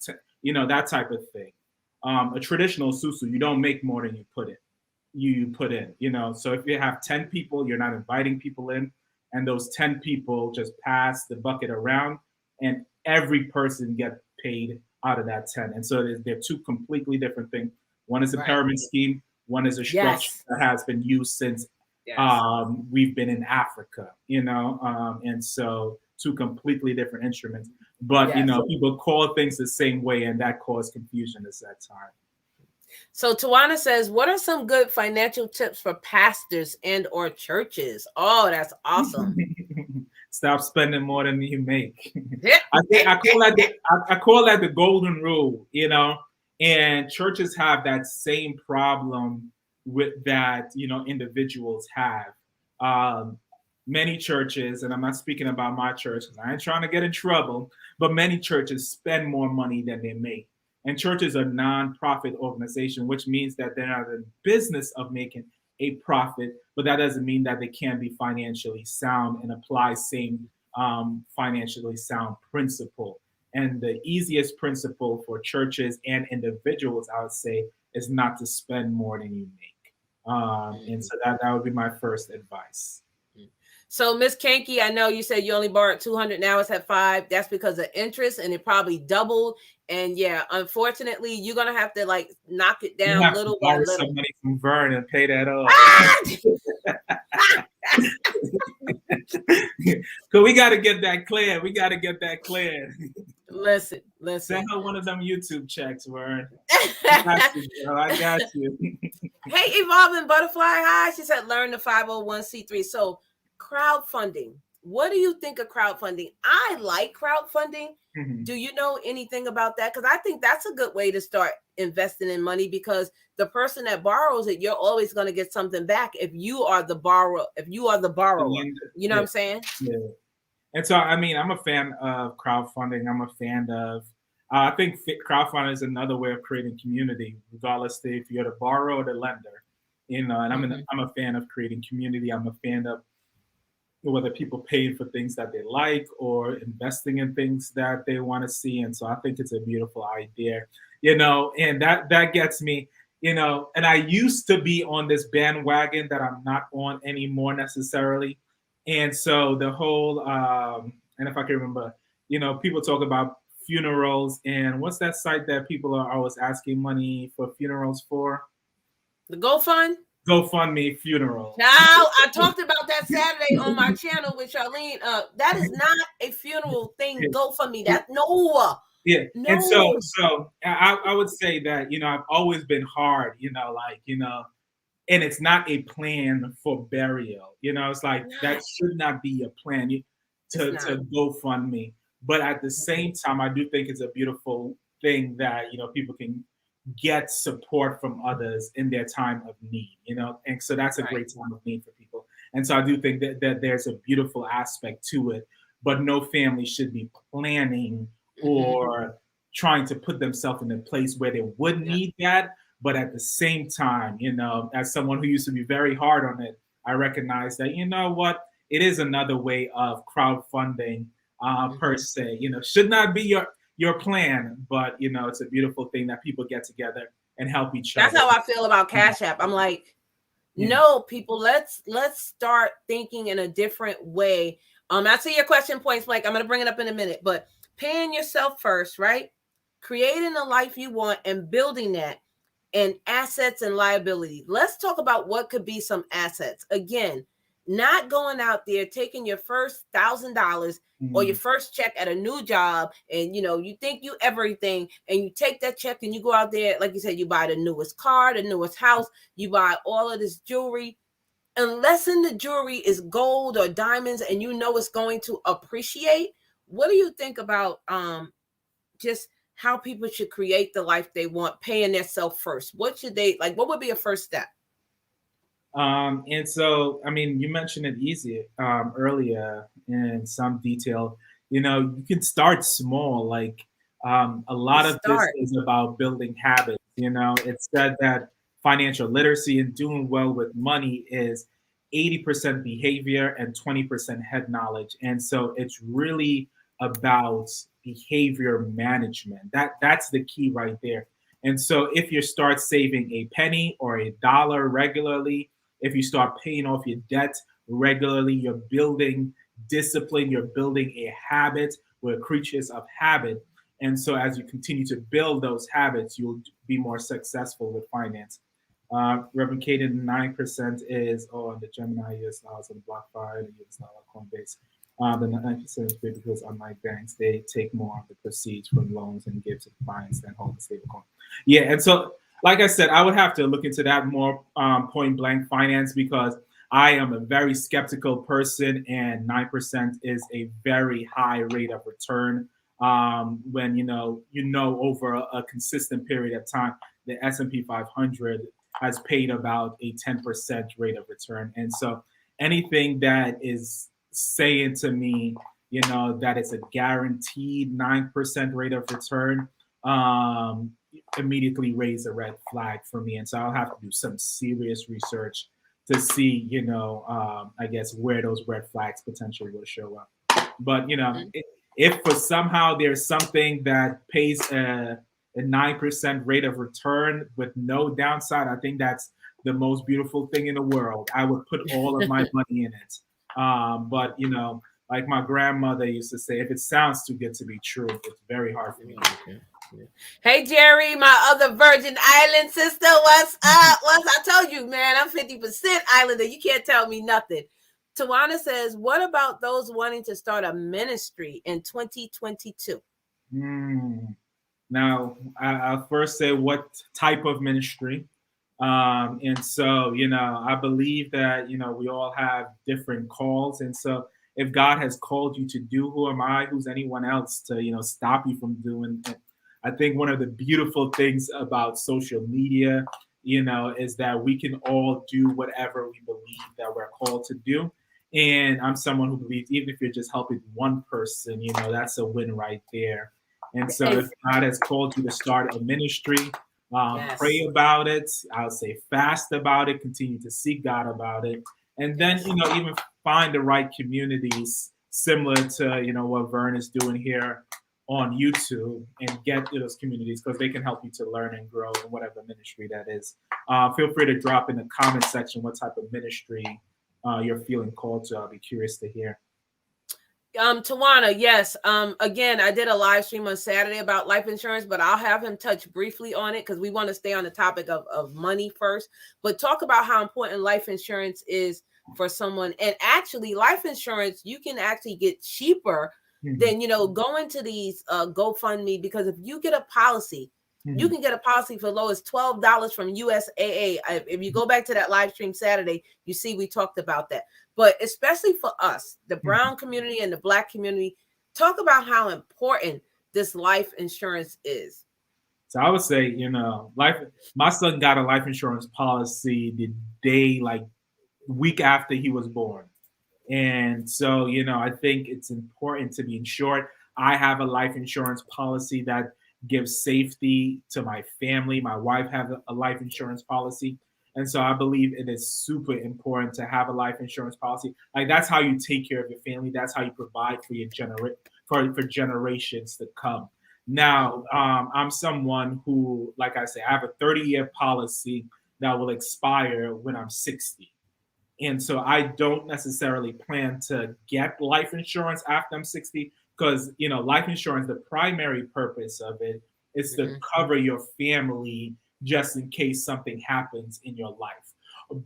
that type of thing. A traditional Susu, you don't make more than you put in. You put in, So if you have 10 people, you're not inviting people in, and those 10 people just pass the bucket around, and every person gets paid out of that 10. And so they're two completely different things. One is a pyramid scheme. One is a structure that has been used since we've been in Africa, and so two completely different instruments. But people call things the same way, and that caused confusion at that time. So Tawana says, what are some good financial tips for pastors and or churches? Oh, that's awesome. Stop spending more than you make. I call that the golden rule, and churches have that same problem with that, individuals have. Many churches, and I'm not speaking about my church because I ain't trying to get in trouble, but many churches spend more money than they make. And churches are non-profit organization, which means that they're not in the business of making a profit, but that doesn't mean that they can't be financially sound and apply same financially sound principle. And the easiest principle for churches and individuals, I would say, is not to spend more than you make. And so that would be my first advice. So Miss Kanky, I know you said you only borrowed 200, now it's at 5. That's because of interest, and it probably doubled. And yeah, unfortunately, you're gonna have to like knock it down little by little. Some money from Vern and pay that off. Cause we gotta get that clear. Listen. Send her one of them YouTube checks, Vern. I got you. Hey, Evolving Butterfly. Hi. She said learn the 501c3. So crowdfunding. What do you think of crowdfunding? I like crowdfunding. Mm-hmm. Do you know anything about that? Because I think that's a good way to start investing in money, because the person that borrows it, you're always going to get something back if you are the borrower. If you are the borrower, you know what I'm saying? Yeah. And so, I mean, I'm a fan of crowdfunding. I'm a fan of, I think crowdfunding is another way of creating community, regardless if you're the borrower or the lender. You know, and I'm a fan of creating community. I'm a fan of whether people paying for things that they like or investing in things that they want to see. And so I think it's a beautiful idea, you know, and that gets me, you know, and I used to be on this bandwagon that I'm not on anymore necessarily. And so the whole, and if I can remember, you know, people talk about funerals, and what's that site that people are always asking money for funerals for? The GoFund? GoFundMe funeral. Now, I talked about that Saturday on my channel with Charlene. That is not a funeral thing. GoFundMe. That no. Yeah. No. And so I would say that, you know, I've always been hard, you know, like, you know, and it's not a plan for burial. You know, it's like that should not be a plan to GoFundMe. But at the same time, I do think it's a beautiful thing that, you know, people can get support from others in their time of need, you know, and so that's a great time of need for people. And so I do think that there's a beautiful aspect to it, but no family should be planning or trying to put themselves in a place where they would need that. But at the same time, you know, as someone who used to be very hard on it, I recognize that, you know what, it is another way of crowdfunding per se, you know, should not be your plan, but you know, it's a beautiful thing that people get together and help each other. That's how I feel about Cash App. I'm like, no, people, let's start thinking in a different way. I see your question, Points Blank. I'm gonna bring it up in a minute, but paying yourself first, right? Creating the life you want and building that, and assets and liability. Let's talk about what could be some assets. Again, not going out there taking your first $1,000 or your first check at a new job, and you know, you think you everything, and you take that check and you go out there, like you said, you buy the newest car, the newest house, you buy all of this jewelry. Unless in the jewelry is gold or diamonds and you know it's going to appreciate. What do you think about just how people should create the life they want, paying themselves first? What should they like? What would be a first step? And so, I mean, you mentioned it easy earlier in some detail. You know, you can start small. Like a lot of this is about building habits. You know, it's said that financial literacy and doing well with money is 80% behavior and 20% head knowledge. And so it's really about behavior management. That's the key right there. And so if you start saving a penny or a dollar regularly, if you start paying off your debt regularly, you're building discipline, you're building a habit. We're creatures of habit. And so as you continue to build those habits, you'll be more successful with finance. Reverend Khaden, 9% is on the Gemini US dollars and BlockFi, the US dollar Coinbase. The 9% is good because unlike banks, they take more of the proceeds from loans and give to clients than hold the stablecoin. Yeah, and so like I said, I would have to look into that more point blank finance, because I am a very skeptical person, and 9% is a very high rate of return. When you know over a consistent period of time, the S&P 500 has paid about a 10% rate of return, and so anything that is saying to me, you know, that it's a guaranteed 9% rate of return, immediately raise a red flag for me. And so I'll have to do some serious research to see, you know, I guess where those red flags potentially will show up. But, you know, if for somehow there's something that pays a 9% rate of return with no downside, I think that's the most beautiful thing in the world. I would put all of my money in it. But, you know, like my grandmother used to say, if it sounds too good to be true, it's very hard for me. Hey, Jerry, my other Virgin Island sister, what's up? I told you, man, I'm 50% Islander. You can't tell me nothing. Tawana says, what about those wanting to start a ministry in 2022? Now, I'll first say what type of ministry. And so, you know, I believe that, you know, we all have different calls. And so if God has called you to do, who am I? Who's anyone else to stop you from doing it? I think one of the beautiful things about social media, is that we can all do whatever we believe that we're called to do. And I'm someone who believes even if you're just helping one person, that's a win right there. And so if God has called you to start a ministry, pray about it. I'll say fast about it, continue to seek God about it. And then, even find the right communities similar to, what Vern is doing here on YouTube and get to those communities because they can help you to learn and grow in whatever ministry that is. Feel free to drop in the comment section what type of ministry you're feeling called to. I'll be curious to hear. Tawana, yes. Again, I did a live stream on Saturday about life insurance, but I'll have him touch briefly on it because we want to stay on the topic of money first. But talk about how important life insurance is for someone. And actually, life insurance, you can actually get cheaper than, going to these GoFundMe, because if you get a policy, you can get a policy for low as $12 from USAA. If you go back to that live stream Saturday, you see we talked about that. But especially for us, the brown community and the Black community, talk about how important this life insurance is. So I would say, my son got a life insurance policy the day, week after he was born. And so, I think it's important to be insured. I have a life insurance policy that gives safety to my family. My wife has a life insurance policy. And so I believe it is super important to have a life insurance policy. That's how you take care of your family. That's how you provide for your for generations to come. Now, I'm someone who, like I say, I have a 30-year policy that will expire when I'm 60. And so I don't necessarily plan to get life insurance after I'm 60 because, life insurance, the primary purpose of it is to cover your family just in case something happens in your life.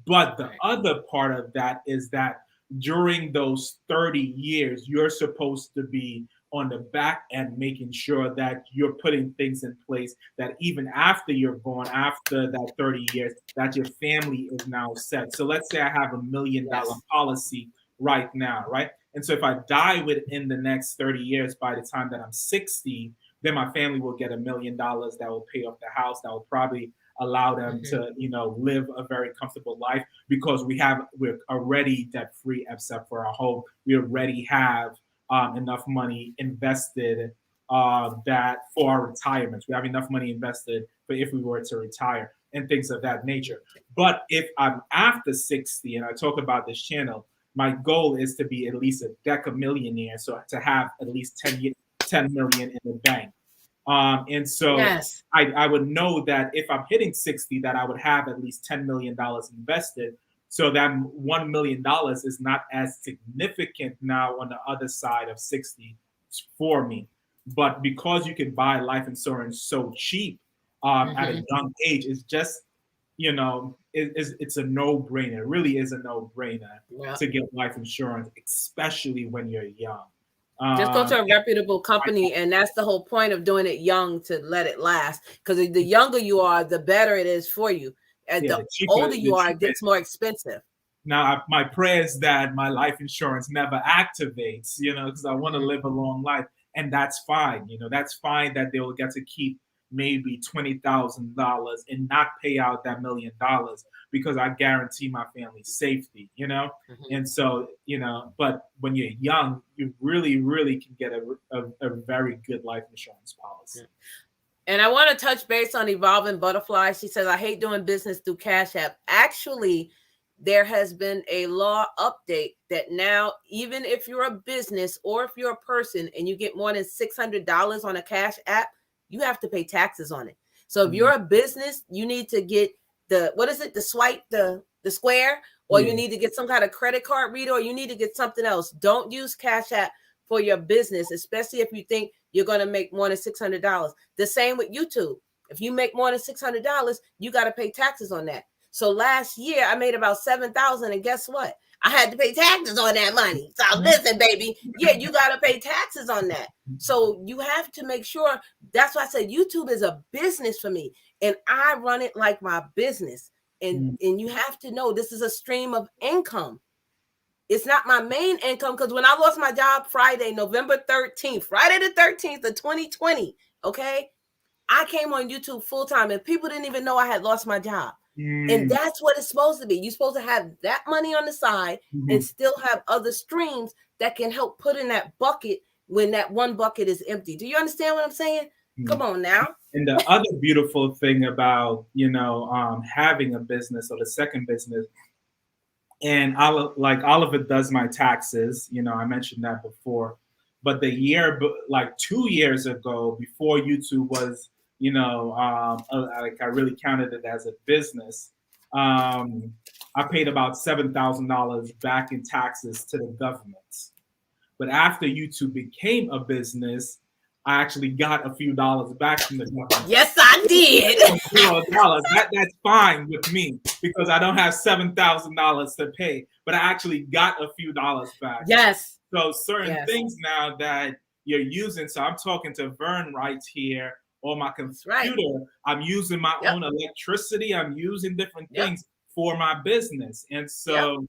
But the other part of that is that during those 30 years, you're supposed to be on the back end making sure that you're putting things in place that even after you're gone, after that 30 years, that your family is now set. So let's say I have $1 million policy right now, right? And so if I die within the next 30 years, by the time that I'm 60, then my family will get $1 million that will pay off the house, that will probably allow them to, live a very comfortable life because we're already debt free except for our home. We already have enough money invested that for our retirements. We have enough money invested for if we were to retire and things of that nature. But if I'm after 60 and I talk about this channel, my goal is to be at least a decamillionaire, so to have at least 10 million in the bank. And so I would know that if I'm hitting 60, that I would have at least $10 million invested. So that $1 million is not as significant now on the other side of 60 for me. But because you can buy life insurance so cheap at a young age, it's just, it's a no-brainer. It really is a no-brainer to get life insurance, especially when you're young. Just go to a reputable company, and that's the whole point of doing it young, to let it last. Because the younger you are, the better it is for you. And the older you are, it gets more expensive. Now, my prayer is that my life insurance never activates, because I want to live a long life. And that's fine. That's fine that they will get to keep maybe $20,000 and not pay out that $1 million because I guarantee my family's safety, And so, but when you're young, you really, really can get a very good life insurance policy. And I want to touch base on Evolving Butterfly. She says, I hate doing business through Cash App. Actually, there has been a law update that now, even if you're a business or if you're a person and you get more than $600 on a Cash App, you have to pay taxes on it. So if you're a business, you need to get the swipe, the square, or you need to get some kind of credit card reader, or you need to get something else. Don't use Cash App for your business, especially if you think you're going to make more than $600. The same with YouTube. If you make more than $600, you got to pay taxes on that. So last year I made about $7,000, and guess what? I had to pay taxes on that money. So listen, baby, you got to pay taxes on that. So you have to make sure. That's why I said YouTube is a business for me, and I run it like my business. And you have to know this is a stream of income. It's not my main income, because when I lost my job Friday, November 13th, Friday the 13th of 2020, okay, I came on YouTube full time and people didn't even know I had lost my job. And that's what it's supposed to be. You're supposed to have that money on the side and still have other streams that can help put in that bucket when that one bucket is empty. Do you understand what I'm saying? Come on now. And the other beautiful thing about, having a business, or the second business, and Oliver does my taxes, I mentioned that before, but the year, like 2 years ago, before YouTube was, like I really counted it as a business, I paid about $7,000 back in taxes to the government. But after YouTube became a business, I actually got a few dollars back from the government. Yes, I did. That's fine with me, because I don't have $7,000 to pay, but I actually got a few dollars back. Yes. So certain things now that you're using. So I'm talking to Vern right here on my computer. Right. I'm using my own electricity. I'm using different things for my business. And so,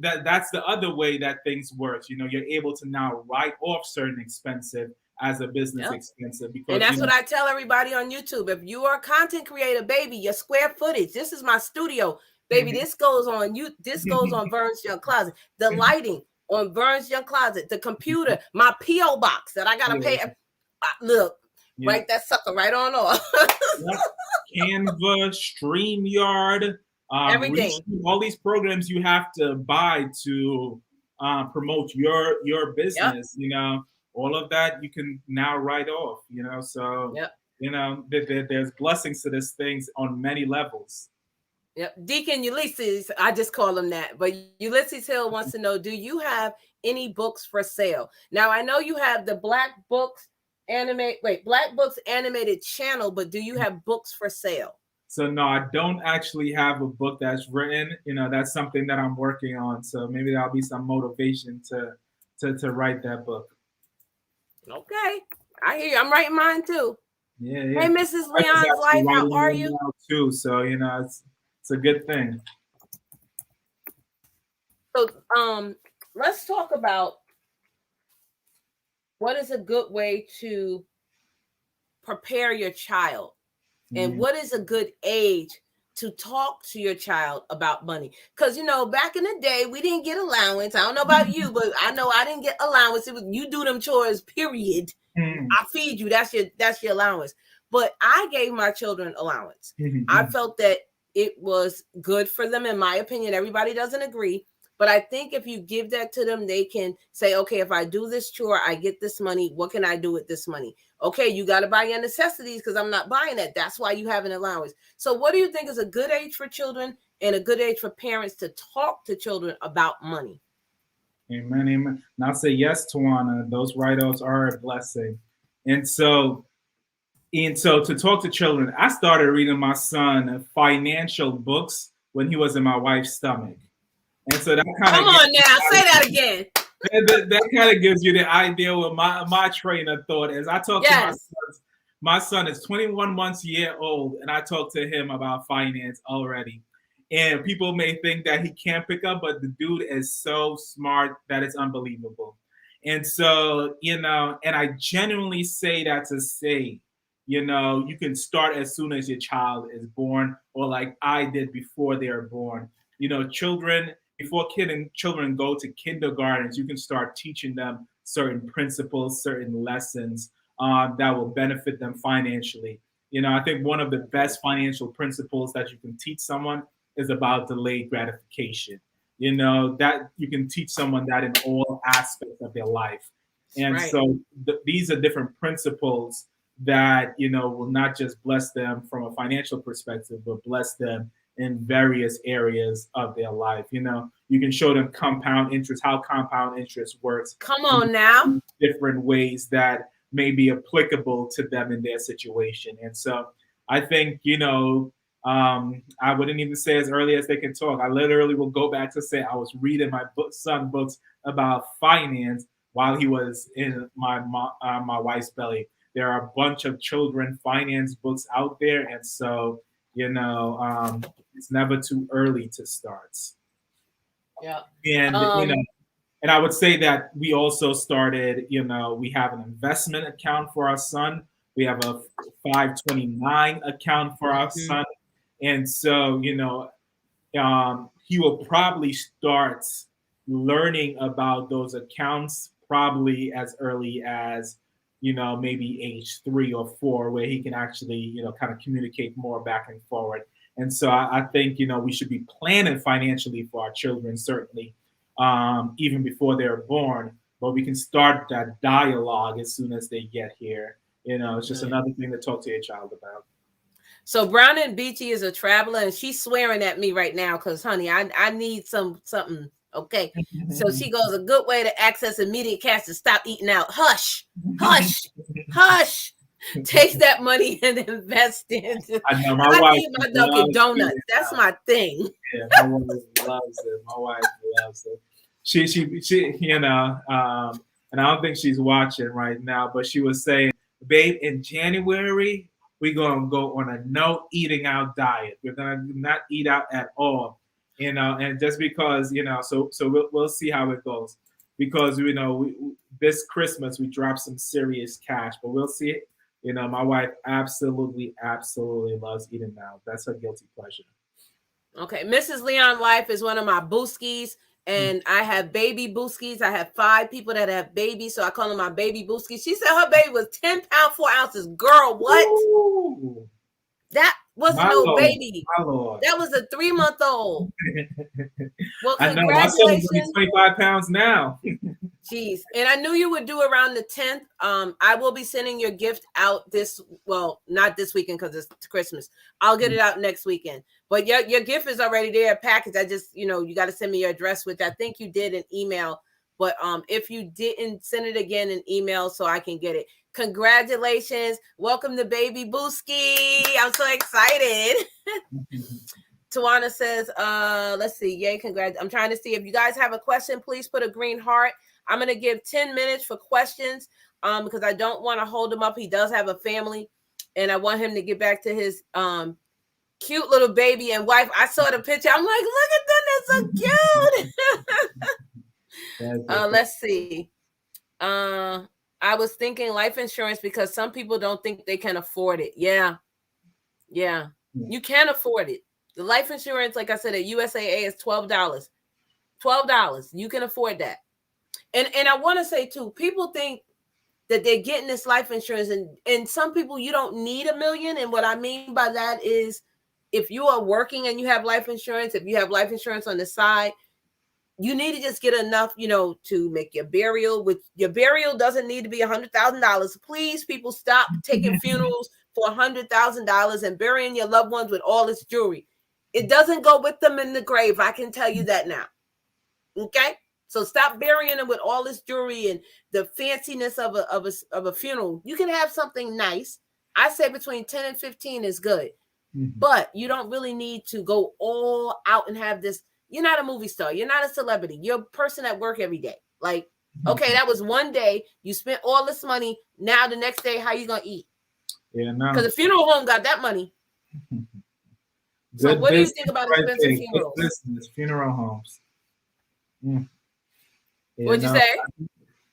that's the other way that things work. You're able to now write off certain expenses as a business expensive. Because, and that's what I tell everybody on YouTube. If you are a content creator, baby, your square footage, this is my studio, baby. This goes on you. This goes on Vern's Young Closet. The lighting on Vern's Young Closet. The computer, my PO box that I gotta pay. Look, write that sucker right on off. Canva, Streamyard, everything. All these programs you have to buy to promote your business. All of that you can now write off, so, there's blessings to these things on many levels. Yep. Deacon Ulysses, I just call him that. But Ulysses Hill wants to know, do you have any books for sale? Now, I know you have the Black Books animated channel, but do you have books for sale? So no, I don't actually have a book that's written. That's something that I'm working on. So maybe that'll be some motivation to write that book. Okay, I hear you. I'm writing mine too. Yeah. Hey, Mrs. Leon's Life, how are you? Too, so it's a good thing. So let's talk about what is a good way to prepare your child, and what is a good age to talk to your child about money. Because, back in the day, we didn't get allowance. I don't know about you, but I know I didn't get allowance. It was, you do them chores, period. I feed you. That's your allowance. But I gave my children allowance. I felt that it was good for them, in my opinion. Everybody doesn't agree. But I think if you give that to them, they can say, okay, if I do this chore, I get this money. What can I do with this money? Okay, you got to buy your necessities because I'm not buying that. That's why you have an allowance. So what do you think is a good age for children and a good age for parents to talk to children about money? Amen, amen. And I'll say yes, Tawana. Those write-offs are a blessing. And so to talk to children, I started reading my son financial books when he was in my wife's stomach. And so that kind of come on now, say that again. That kind of gives you the idea what my train of thought is. I talk to my son is 21 months old, and I talk to him about finance already. And people may think that he can't pick up, but the dude is so smart that it's unbelievable. And so, and I genuinely say that to say, you can start as soon as your child is born, or like I did before they are born. Before children go to kindergartens, you can start teaching them certain principles, certain lessons that will benefit them financially. I think one of the best financial principles that you can teach someone is about delayed gratification. That you can teach someone that in all aspects of their life. And so these are different principles that, will not just bless them from a financial perspective, but bless them in various areas of their life. You can show them compound interest, how compound interest works. Come on now. Different ways that may be applicable to them in their situation. And so I think, I wouldn't even say as early as they can talk. I literally will go back to say I was reading my son books about finance while he was in my wife's belly. There are a bunch of children finance books out there. And so, it's never too early to start. Yeah. And and I would say that we also started, we have an investment account for our son. We have a 529 account for our son. And so, he will probably start learning about those accounts probably as early as, maybe age 3 or 4, where he can actually, kind of communicate more back and forward. And so I think, we should be planning financially for our children, certainly, even before they're born. But we can start that dialogue as soon as they get here. It's just another thing to talk to your child about. So Brown and Beachy is a traveler, and she's swearing at me right now because, honey, I need something. Okay. So she goes, a good way to access immediate cash to stop eating out. Hush, hush, hush. Take that money and invest in. I know my wife need my Dunkin' Donuts. That's my thing. Yeah, my wife loves it. My wife loves it. She, and I don't think she's watching right now, but she was saying, babe, in January, we're gonna go on a no eating out diet. We're gonna not eat out at all, and just because, so we'll see how it goes, because this Christmas we dropped some serious cash, but we'll see. My wife absolutely loves eating out. That's her guilty pleasure. Okay, Mrs. Leon Life is one of my booskies, and I have baby booskies. I have 5 people that have babies, so I call them my baby booskies. She said her baby was 10 pounds 4 ounces. Girl, what? Ooh. That wasn't baby. That was a 3-month-old. Well, I know. My son is 25 pounds now. Jeez. And I knew you would do around the 10th. I will be sending your gift out not this weekend because it's Christmas. I'll get it out next weekend. But your gift is already there, packaged. I just, you got to send me your address, which I think you did an email. But if you didn't, send it again in email so I can get it. Congratulations. Welcome to Baby Booski. I'm so excited. Tawana says, let's see. Yay, congrats. I'm trying to see if you guys have a question, please put a green heart. I'm going to give 10 minutes for questions because I don't want to hold him up. He does have a family, and I want him to get back to his cute little baby and wife. I saw the picture. I'm like, look at them. They're so cute. Let's see. I was thinking life insurance because some people don't think they can afford it. Yeah. You can afford it. The life insurance, like I said, at USAA is $12. $12. You can afford that. And I want to say too, people think that they're getting this life insurance, and some people, you don't need $1 million. And what I mean by that is, if you are working and you have life insurance, if you have life insurance on the side, you need to just get enough, to make your burial. With your burial doesn't need to be $100,000. Please, people, stop taking funerals for $100,000 and burying your loved ones with all this jewelry. It doesn't go with them in the grave. I can tell you that now. Okay. So stop burying them with all this jewelry and the fanciness of a funeral. You can have something nice. I say between 10 and 15 is good, but you don't really need to go all out and have this. You're not a movie star. You're not a celebrity. You're a person at work every day. Like, okay, that was one day. You spent all this money. Now the next day, how you going to eat? Yeah, no. Because the funeral home got that money. So what do you think about expensive funerals? Business, funeral homes. Yeah, What'd you say?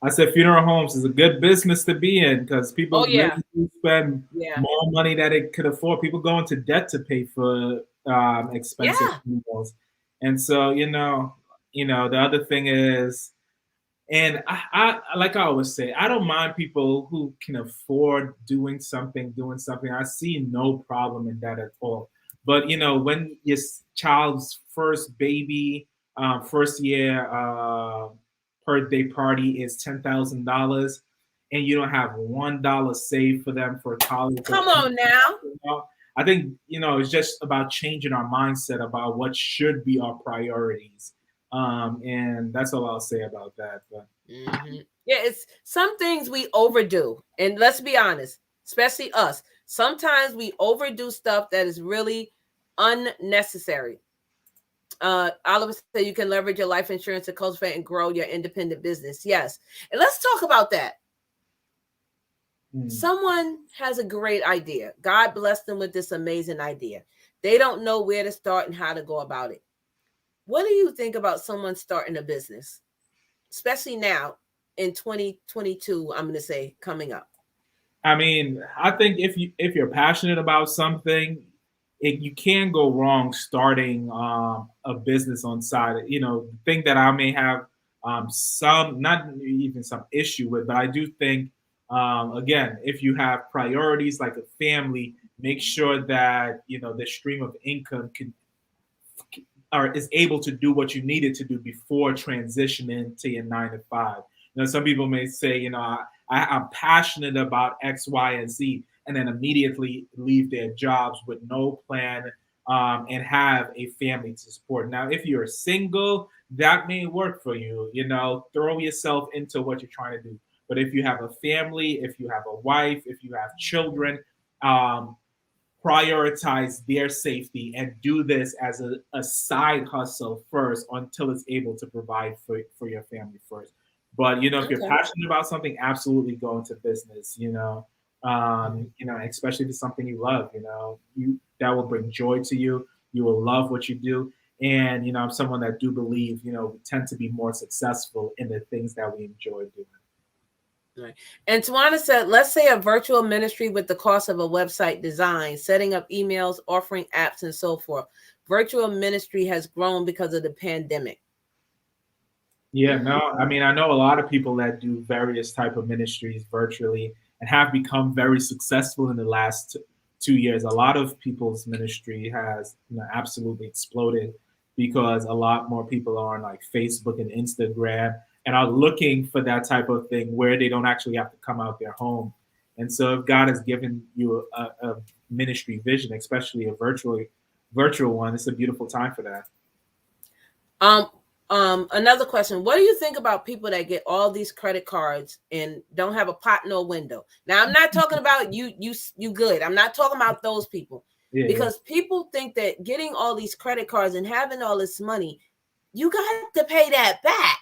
I said funeral homes is a good business to be in because people really do spend more money that they could afford. People go into debt to pay for expensive funerals. And so, the other thing is, and I like I always say, I don't mind people who can afford doing something. I see no problem in that at all. But, when your child's first baby, first year birthday party is $10,000 and you don't have $1 saved for them for college. Come on now. I think, it's just about changing our mindset about what should be our priorities. And that's all I'll say about that. But. Yeah, it's some things we overdo. And let's be honest, especially us. Sometimes we overdo stuff that is really unnecessary. Oliver said you can leverage your life insurance to cultivate and grow your independent business. Yes. And let's talk about that. Someone has a great idea. God bless them with this amazing idea. They don't know where to start and how to go about it. What do you think about someone starting a business, especially now in 2022? I'm going to say coming up. I mean, I think if you're passionate about something, you can go wrong starting a business on side. You know, the thing that I may have some, not even some issue with, but I do think again, if you have priorities like a family, make sure that the stream of income can or is able to do what you needed to do before transitioning to your 9 to 5. Some people may say, I'm passionate about X, Y, and Z, and then immediately leave their jobs with no plan and have a family to support. Now, if you're single, that may work for you. Throw yourself into what you're trying to do. But if you have a family, if you have a wife, if you have children, prioritize their safety and do this as a side hustle first until it's able to provide for your family first. But if you're passionate about something, absolutely go into business. Especially if it's something you love. That will bring joy to you. You will love what you do. And I'm someone that do believe we tend to be more successful in the things that we enjoy doing. Right. And Tawana said, let's say a virtual ministry with the cost of a website design, setting up emails, offering apps, and so forth. Virtual ministry has grown because of the pandemic. Yeah, no, I mean, I know a lot of people that do various type of ministries virtually and have become very successful in the last 2 years. A lot of people's ministry has absolutely exploded because a lot more people are on like Facebook and Instagram and are looking for that type of thing where they don't actually have to come out their home. And so if God has given you a ministry vision, especially a virtual one, it's a beautiful time for that. Another question. What do you think about people that get all these credit cards and don't have a pot no window? Now, I'm not talking about you good. I'm not talking about those people. Because people think that getting all these credit cards and having all this money, you got to pay that back.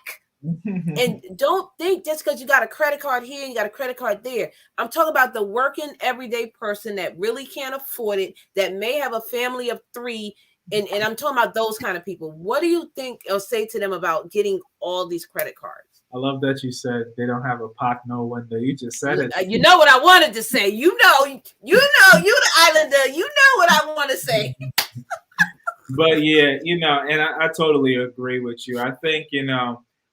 And don't think just because you got a credit card here and you got a credit card there. I'm talking about the working everyday person that really can't afford it, that may have a family of 3. And I'm talking about those kind of people. What do you think or say to them about getting all these credit cards? I love that you said they don't have a pot no window. You just said it. You know what I wanted to say. You the Islander. You know what I want to say. But yeah, and I totally agree with you. I think,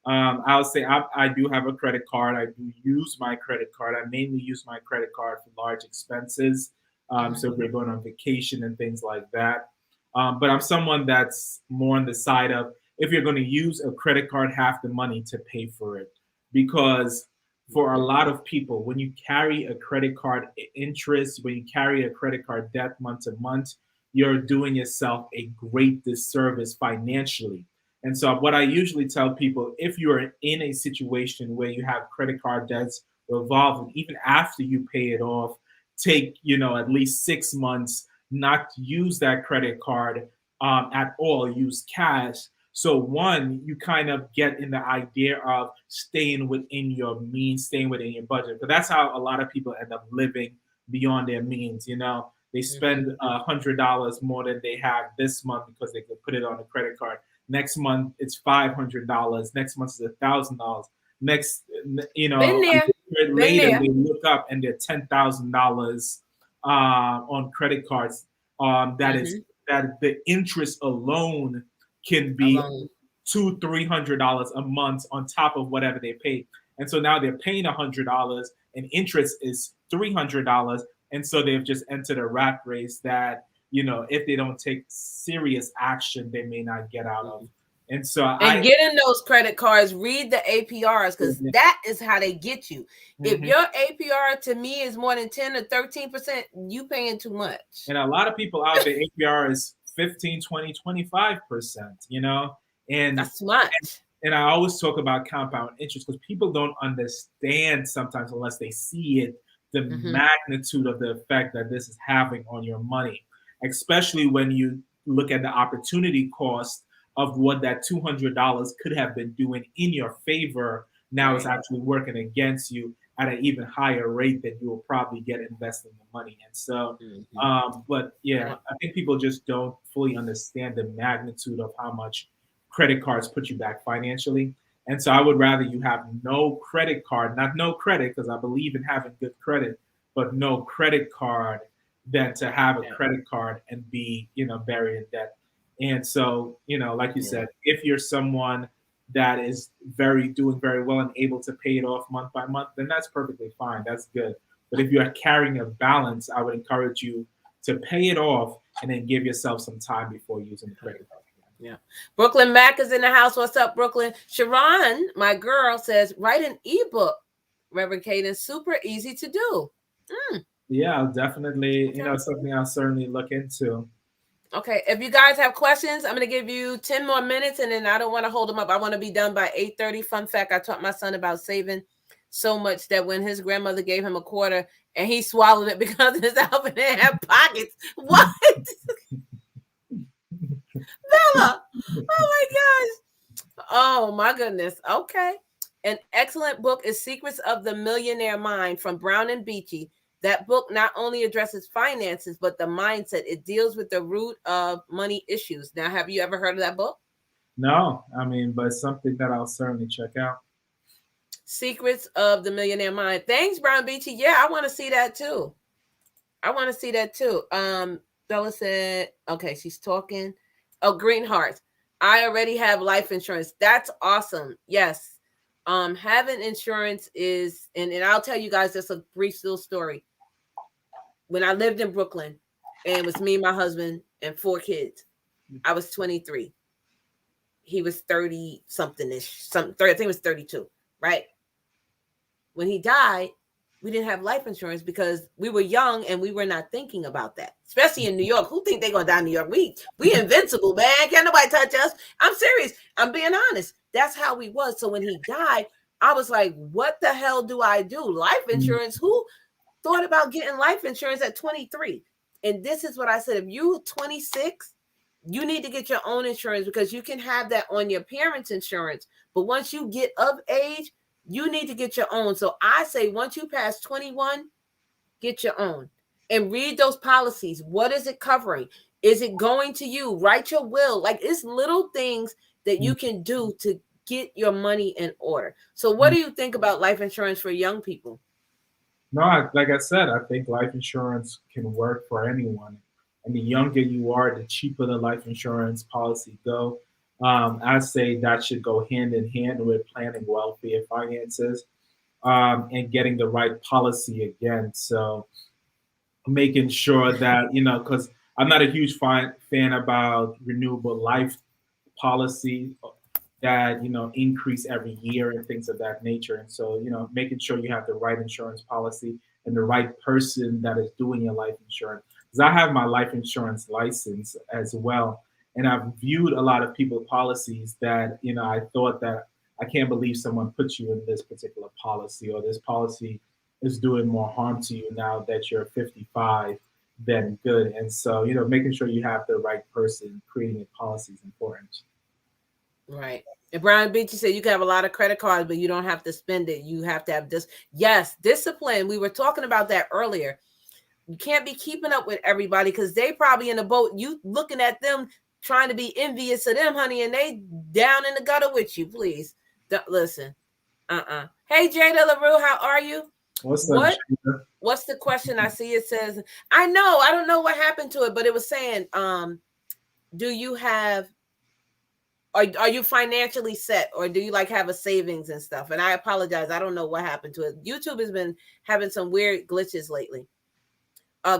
I'll say I do have a credit card. I do use my credit card. I mainly use my credit card for large expenses. So if we're going on vacation and things like that. But I'm someone that's more on the side of if you're going to use a credit card, have the money to pay for it. Because for a lot of people, when you carry a credit card interest, when you carry a credit card debt month to month, you're doing yourself a great disservice financially. And so what I usually tell people, if you're in a situation where you have credit card debts revolving, even after you pay it off, take, at least 6 months, not use that credit card at all, use cash. So one, you kind of get in the idea of staying within your means, staying within your budget. But that's how a lot of people end up living beyond their means. They spend $100 more than they have this month because they could put it on a credit card. Next month it's $500. Next month is $1,000. Next, later they look up and they're $10,000 on credit cards. That the interest alone can be $200-$300 a month on top of whatever they pay. And so now they're paying $100 and interest is $300. And so they've just entered a rat race that, if they don't take serious action, they may not get out of. And so getting those credit cards, read the APRs, because that is how they get you. If your APR to me is more than 10 or 13%, you paying too much. And a lot of people out there, APR is 15, 20, 25%, and that's much. And I always talk about compound interest because people don't understand sometimes unless they see it, the magnitude of the effect that this is having on your money, especially when you look at the opportunity cost of what that $200 could have been doing in your favor. Now it's actually working against you at an even higher rate than you will probably get investing the money. And so, but yeah, I think people just don't fully understand the magnitude of how much credit cards put you back financially. And so I would rather you have no credit card, not no credit, because I believe in having good credit, but no credit card than to have a credit card and be, buried in debt. And so, like you said, if you're someone that is doing very well and able to pay it off month by month, then that's perfectly fine. That's good. But if you are carrying a balance, I would encourage you to pay it off and then give yourself some time before using the credit card. Yeah. Brooklyn Mac is in the house. What's up, Brooklyn? Sharon, my girl, says, write an ebook, Reverend Khaden. Super easy to do. Yeah, I'll definitely, something I'll certainly look into. Okay. If you guys have questions, I'm going to give you 10 more minutes, and then I don't want to hold them up. I want to be done by 8:30. Fun fact, I taught my son about saving so much that when his grandmother gave him a quarter and he swallowed it because his outfit didn't have pockets. What? Bella. Oh my gosh. Oh my goodness. Okay. An excellent book is Secrets of the Millionaire Mind from Brown and Beachy. That book not only addresses finances, but the mindset. It deals with the root of money issues. Now, have you ever heard of that book? No, but something that I'll certainly check out. Secrets of the Millionaire Mind. Thanks, Brown Beachy. Yeah, I want to see that too. Bella said, okay, she's talking. Oh, Green Hearts. I already have life insurance. That's awesome. Yes. Having insurance is, and I'll tell you guys just a brief little story. When I lived in Brooklyn, and it was me, my husband, and 4 kids, I was 23. He was 30 something-ish. I think it was 32, right? When he died, we didn't have life insurance because we were young and we were not thinking about that. Especially in New York. Who think they're going to die in New York? We invincible, man. Can't nobody touch us. I'm serious. I'm being honest. That's how we was. So when he died, I was like, what the hell do I do? Life insurance? Who thought about getting life insurance at 23? And this is what I said. If you're 26, you need to get your own insurance because you can have that on your parents' insurance. But once you get of age, you need to get your own. So I say once you pass 21, get your own and read those policies. What is it covering? Is it going to you? Write your will. Like it's little things that you can do to get your money in order. So what do you think about life insurance for young people? No, like I said, I think life insurance can work for anyone. And the younger you are, the cheaper the life insurance policy go. I say that should go hand in hand with planning well for your finances and getting the right policy again. So making sure that, because I'm not a huge fan about renewable life policy that, increase every year and things of that nature. And so, making sure you have the right insurance policy and the right person that is doing your life insurance. Because I have my life insurance license as well. And I've viewed a lot of people's policies that, I thought that I can't believe someone put you in this particular policy, or this policy is doing more harm to you now that you're 55 than good. And so, making sure you have the right person creating a policy is important. Right. And Brian Beachy said you can have a lot of credit cards, but you don't have to spend it. You have to have this. Yes, discipline. We were talking about that earlier. You can't be keeping up with everybody because they probably in the boat. You looking at them trying to be envious of them, honey, and they down in the gutter with you. Please listen. Hey, Jada LaRue, how are you? What's the question? I see it says, I don't know what happened to it, but it was saying, do you have, are you financially set, or do you like have a savings and stuff? And I apologize. I don't know what happened to it. YouTube has been having some weird glitches lately.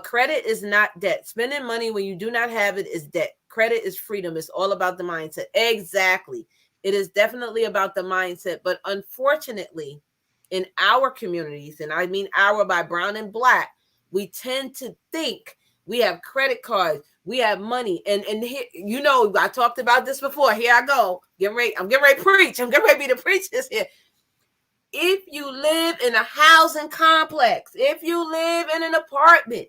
Credit is not debt. Spending money when you do not have it is debt. Credit is freedom. It's all about the mindset. Exactly. It is definitely about the mindset. But unfortunately, in our communities, and I mean our by brown and black, we tend to think we have credit cards, we have money. And here, I talked about this before. Here I go. I'm getting ready to preach. I'm getting ready to be the preacher here. If you live in a housing complex, if you live in an apartment,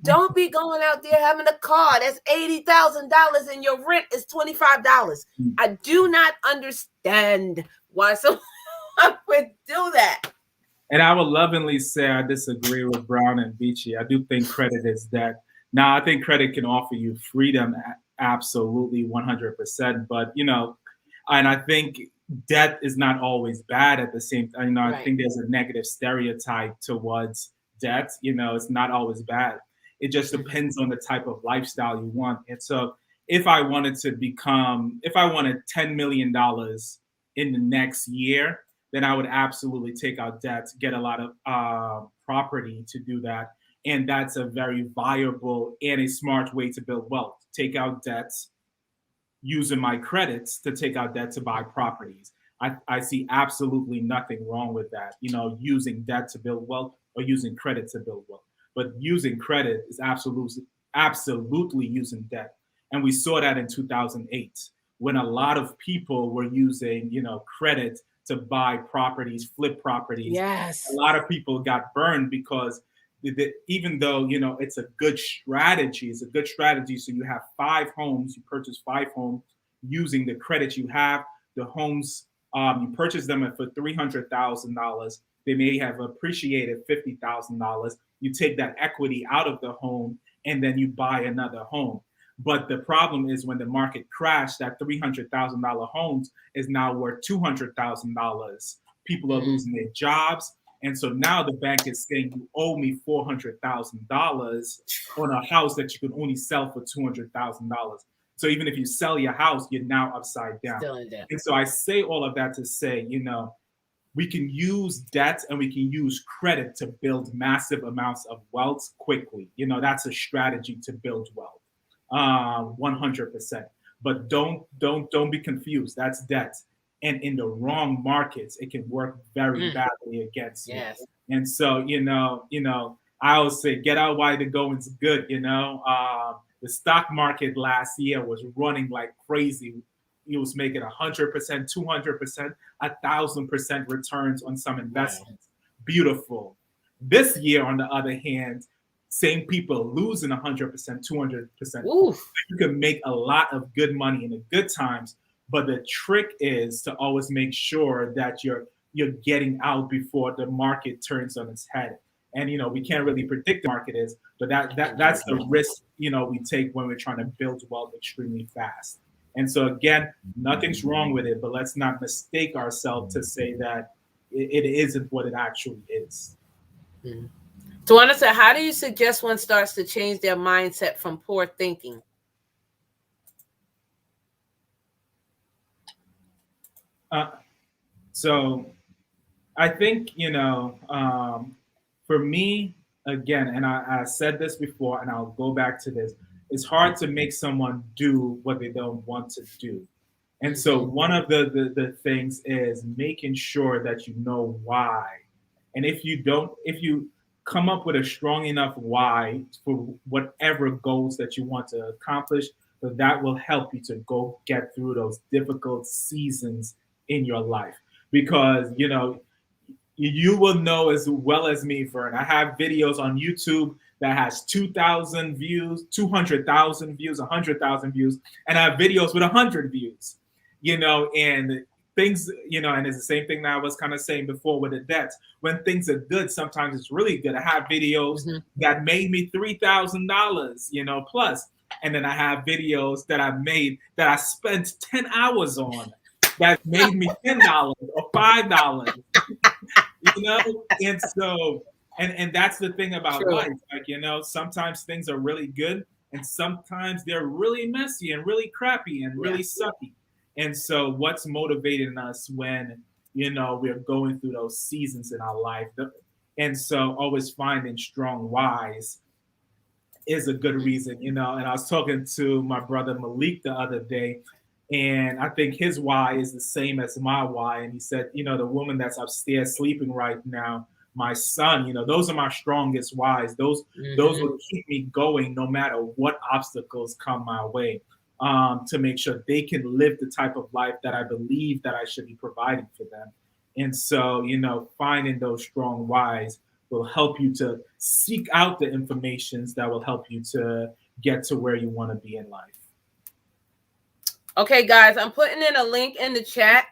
don't be going out there having a car that's $80,000 and your rent is $25. I do not understand why someone would do that. And I would lovingly say I disagree with Brown and Beachy. I do think credit is debt. Now, I think credit can offer you freedom, absolutely 100%. But, And I think debt is not always bad at the same time. I Right. think there's a negative stereotype towards debt. It's not always bad. It just depends on the type of lifestyle you want. And so if I wanted $10 million in the next year, then I would absolutely take out debt, get a lot of property to do that. And that's a very viable and a smart way to build wealth. Take out debts, using my credits to take out debt to buy properties. I see absolutely nothing wrong with that, using debt to build wealth or using credit to build wealth. But using credit is absolutely using debt. And we saw that in 2008 when a lot of people were using, credit to buy properties, flip properties. Yes. A lot of people got burned because even though it's a good strategy, so you have 5 homes, you purchase 5 homes using the credit you have. The homes, you purchase them for $300,000. They may have appreciated $50,000. You take that equity out of the home and then you buy another home. But the problem is when the market crashed, that $300,000 homes is now worth $200,000. People are losing their jobs. And so now the bank is saying you owe me $400,000 on a house that you can only sell for $200,000. So even if you sell your house, you're now upside down. And so I say all of that to say, we can use debt and we can use credit to build massive amounts of wealth quickly. That's a strategy to build wealth, 100%. But don't be confused. That's debt. And in the wrong markets, it can work very badly against you. And so, I always say, get out while the going's good. The stock market last year was running like crazy. It was making 100%, 200%, 1,000% returns on some investments. Beautiful. This year, on the other hand, same people losing 100%, 200%. You can make a lot of good money in the good times. But the trick is to always make sure that you're getting out before the market turns on its head. And we can't really predict the market is, but that's the risk we take when we're trying to build wealth extremely fast. And so again, nothing's wrong with it, but let's not mistake ourselves to say that it isn't what it actually is. Tawana said, how do you suggest one starts to change their mindset from poor thinking? So I think, for me, again, and I said this before, and I'll go back to this, it's hard to make someone do what they don't want to do. And so one of the things is making sure that you know why. And if you come up with a strong enough why for whatever goals that you want to accomplish, that will help you to go get through those difficult seasons in your life. Because, you will know as well as me, Vern. I have videos on YouTube that has 2,000 views, 200,000 views, 100,000 views, and I have videos with 100 views, and things, and it's the same thing that I was kind of saying before with the debts. When things are good, sometimes it's really good. I have videos that made me $3,000, plus. And then I have videos that I made that I spent 10 hours on that made me $10 or $5. And so, and that's the thing about life. Like, sometimes things are really good and sometimes they're really messy and really crappy and really sucky. And so what's motivating us when, we're going through those seasons in our life? And so always finding strong whys is a good reason, and I was talking to my brother Malik the other day, and I think his why is the same as my why. And he said, the woman that's upstairs sleeping right now, my son, those are my strongest whys. Those will keep me going no matter what obstacles come my way, to make sure they can live the type of life that I believe that I should be providing for them. And so, finding those strong whys will help you to seek out the informations that will help you to get to where you want to be in life. Okay, guys, I'm putting in a link in the chat.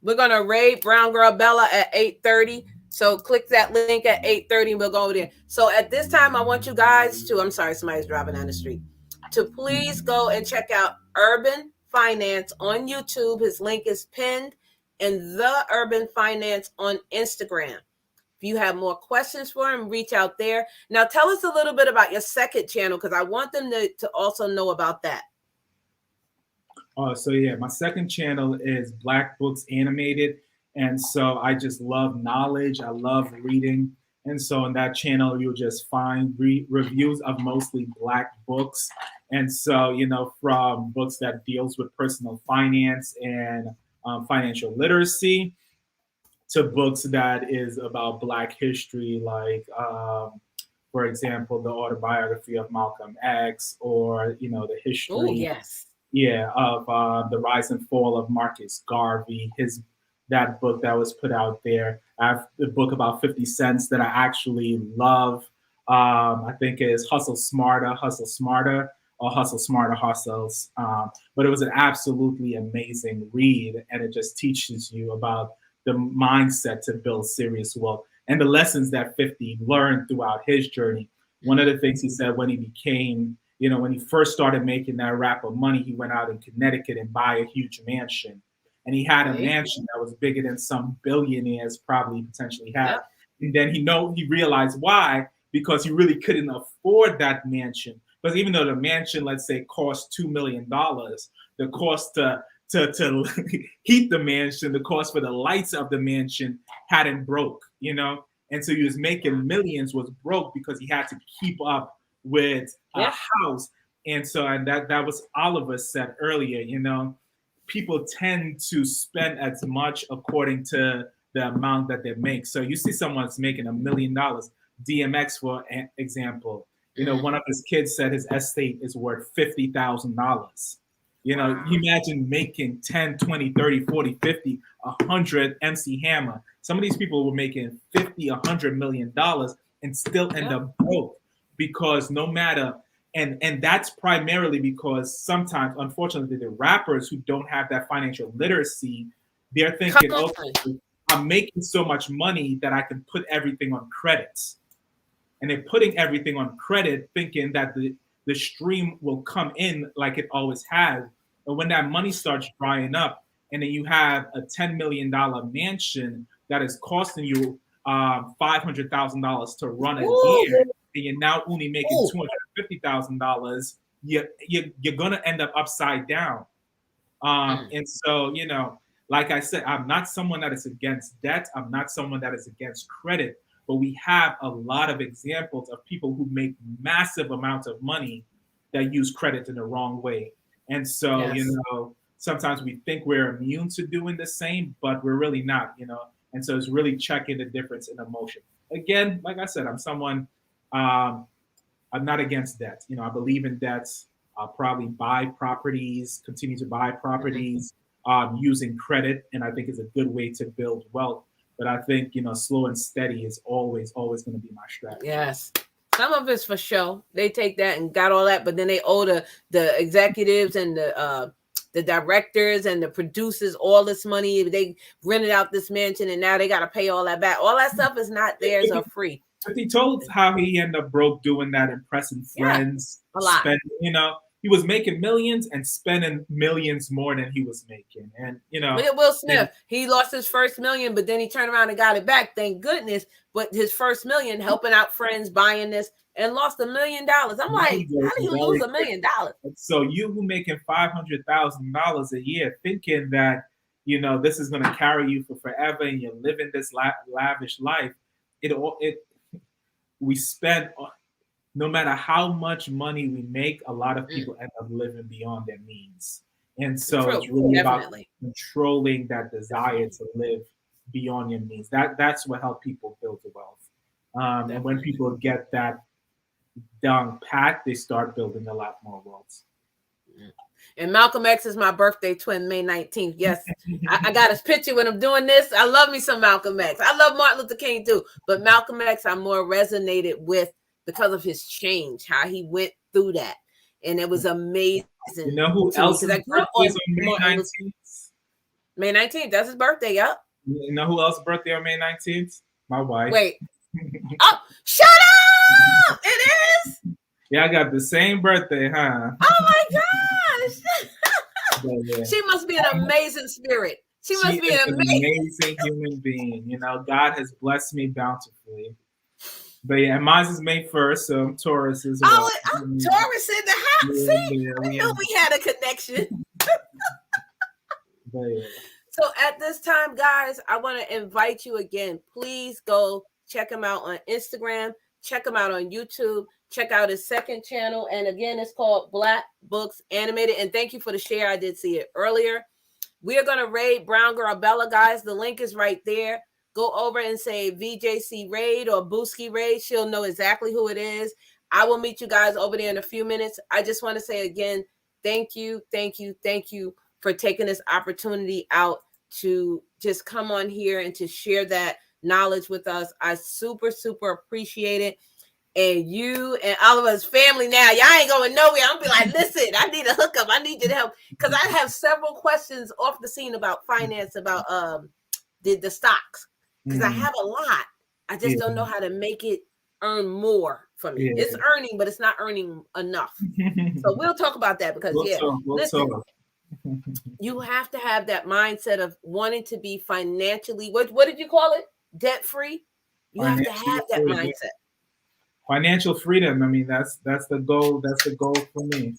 We're going to raid Brown Girl Bella at 8:30. So click that link at 8:30 and we'll go over there. So at this time, I want you guys to, I'm sorry, somebody's driving down the street, to please go and check out Urban Finance on YouTube. His link is pinned, and The Urban Finance on Instagram. If you have more questions for him, reach out there. Now, tell us a little bit about your second channel, because I want them to also know about that. So yeah, my second channel is Black Books Animated. And so I just love knowledge. I love reading. And so in that channel, you'll just find reviews of mostly Black books. And so, you know, from books that deals with personal finance and financial literacy to books that is about Black history, like, for example, the autobiography of Malcolm X, or, you know, the history. Oh, yes. Yeah, of the rise and fall of Marcus Garvey, that book that was put out there. I have the book about 50 cents that I actually love. I think is Hustle Smarter, or Hustle Smarter, Hustles. But it was an absolutely amazing read, and it just teaches you about the mindset to build serious wealth and the lessons that 50 learned throughout his journey. One of the things he said when he became, you know, when he first started making that rap of money, he went out in Connecticut and buy a huge mansion. And he had a mansion that was bigger than some billionaires probably potentially had. Yep. And then he realized why, because he really couldn't afford that mansion. Because even though the mansion, let's say, cost $2 million, the cost to heat the mansion, the cost for the lights of the mansion hadn't broke, you know? And so he was making millions, was broke because he had to keep up with a house. And so, and that was Oliver said earlier, you know, people tend to spend as much according to the amount that they make. So you see someone's making $1 million, DMX, for example, you know, one of his kids said his estate is worth $50,000. You know, you imagine making 10, 20, 30, 40, 50, 100 MC Hammer. Some of these people were making $50, $100 million and still end up broke, because no matter, and that's primarily because sometimes, unfortunately, the rappers who don't have that financial literacy, they're thinking, okay, I'm making so much money that I can put everything on credits. And they're putting everything on credit, thinking that the stream will come in like it always has. But when that money starts drying up, and then you have a $10 million mansion that is costing you $500,000 to run a year, and you're now only making $250,000, you're gonna end up upside down. And so, you know, like I said, I'm not someone that is against debt. I'm not someone that is against credit. But we have a lot of examples of people who make massive amounts of money that use credit in the wrong way. And so, you know, sometimes we think we're immune to doing the same, but we're really not, you know. And so it's really checking the difference in emotion. Again, like I said, I'm someone, I'm not against debt. You know, I believe in debts. I'll probably buy properties, continue to buy properties using credit. And I think it's a good way to build wealth. But I think, you know, slow and steady is always going to be my strategy. Yes. Some of it's for show. They take that and got all that, but then they owe the executives and the directors and the producers all this money. They rented out this mansion and now they got to pay all that back. All that stuff is not theirs or free. But he told how he ended up broke doing that, impressing friends. A lot. Spending, you know, he was making millions and spending millions more than he was making. And, you know. Look at Will Smith. He lost his first million, but then he turned around and got it back. Thank goodness. But his first million, helping out friends, buying this, and lost $1 million. I'm like, how do you lose $1 million? So you who making $500,000 a year, thinking that, you know, this is going to carry you for forever and you're living this lavish life, we spend, no matter how much money we make, a lot of people end up living beyond their means. And so it's really about controlling that desire to live beyond your means. That's what helps people build the wealth. And when people get that down pat, they start building a lot more wealth. And Malcolm X is my birthday twin, May 19th. Yes, I got his picture when I'm doing this. I love me some Malcolm X. I love Martin Luther King too. But Malcolm X, I more resonated with because of his change, how he went through that. And it was amazing. You know who else's birthday is on May 19th? May 19th, that's his birthday, yep. You know who else's birthday on May 19th? My wife. Wait. Oh, shut up! It is? Yeah, I got the same birthday, huh? Oh my gosh! Yeah. She must be an amazing spirit. She must be is an an amazing human being. You know, God has blessed me bountifully. But yeah, mine is May 1st, so I'm Taurus as well. I'm Taurus in the house. See, I knew we had a connection. But yeah. So at this time, guys, I want to invite you again. Please go check him out on Instagram. Check him out on YouTube. Check out his second channel. And again, it's called Black Books Animated. And thank you for the share. I did see it earlier. We are going to raid Brown Girl Bella, guys. The link is right there. Go over and say VJC raid or Booski raid. She'll know exactly who it is. I will meet you guys over there in a few minutes. I just want to say again, thank you for taking this opportunity out to just come on here and to share that knowledge with us. I super appreciate it. And you and all of us family now, y'all ain't going nowhere. I'm be like, listen, I need a hookup. I need you to help. Because I have several questions off the scene about finance, about the stocks. Because I have a lot. I just don't know how to make it earn more for me. Yeah. It's earning, but it's not earning enough. So we'll talk about that because listen, you have to have that mindset of wanting to be financially, what did you call it? Debt free. You have to have that mindset. Financial freedom. I mean, that's the goal. That's the goal for me.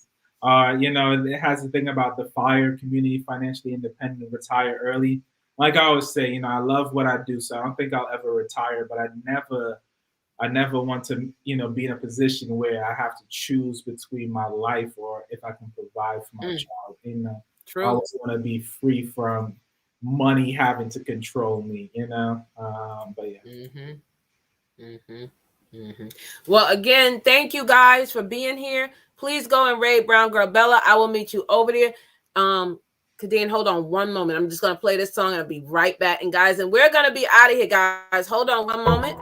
You know, it has the thing about the FIRE community, financially independent, retire early. Like I always say, you know, I love what I do, so I don't think I'll ever retire, but I never want to, you know, be in a position where I have to choose between my life or if I can provide for my child. You know, I always want to be free from money having to control me, you know. But yeah. Well, again, thank you guys for being here. Please go and raid Brown Girl Bella. I will meet you over there. Khaden, hold on one moment. I'm just going to play this song and I'll be right back. And guys, and we're going to be out of here, guys. Hold on one moment.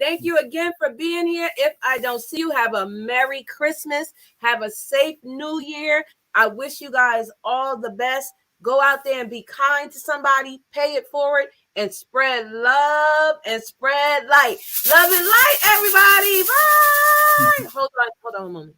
Thank you again for being here. If I don't see you, have a Merry Christmas. Have a safe New Year. I wish you guys all the best. Go out there and be kind to somebody. Pay it forward and spread love and spread light. Love and light, everybody. Bye. Hold on a moment.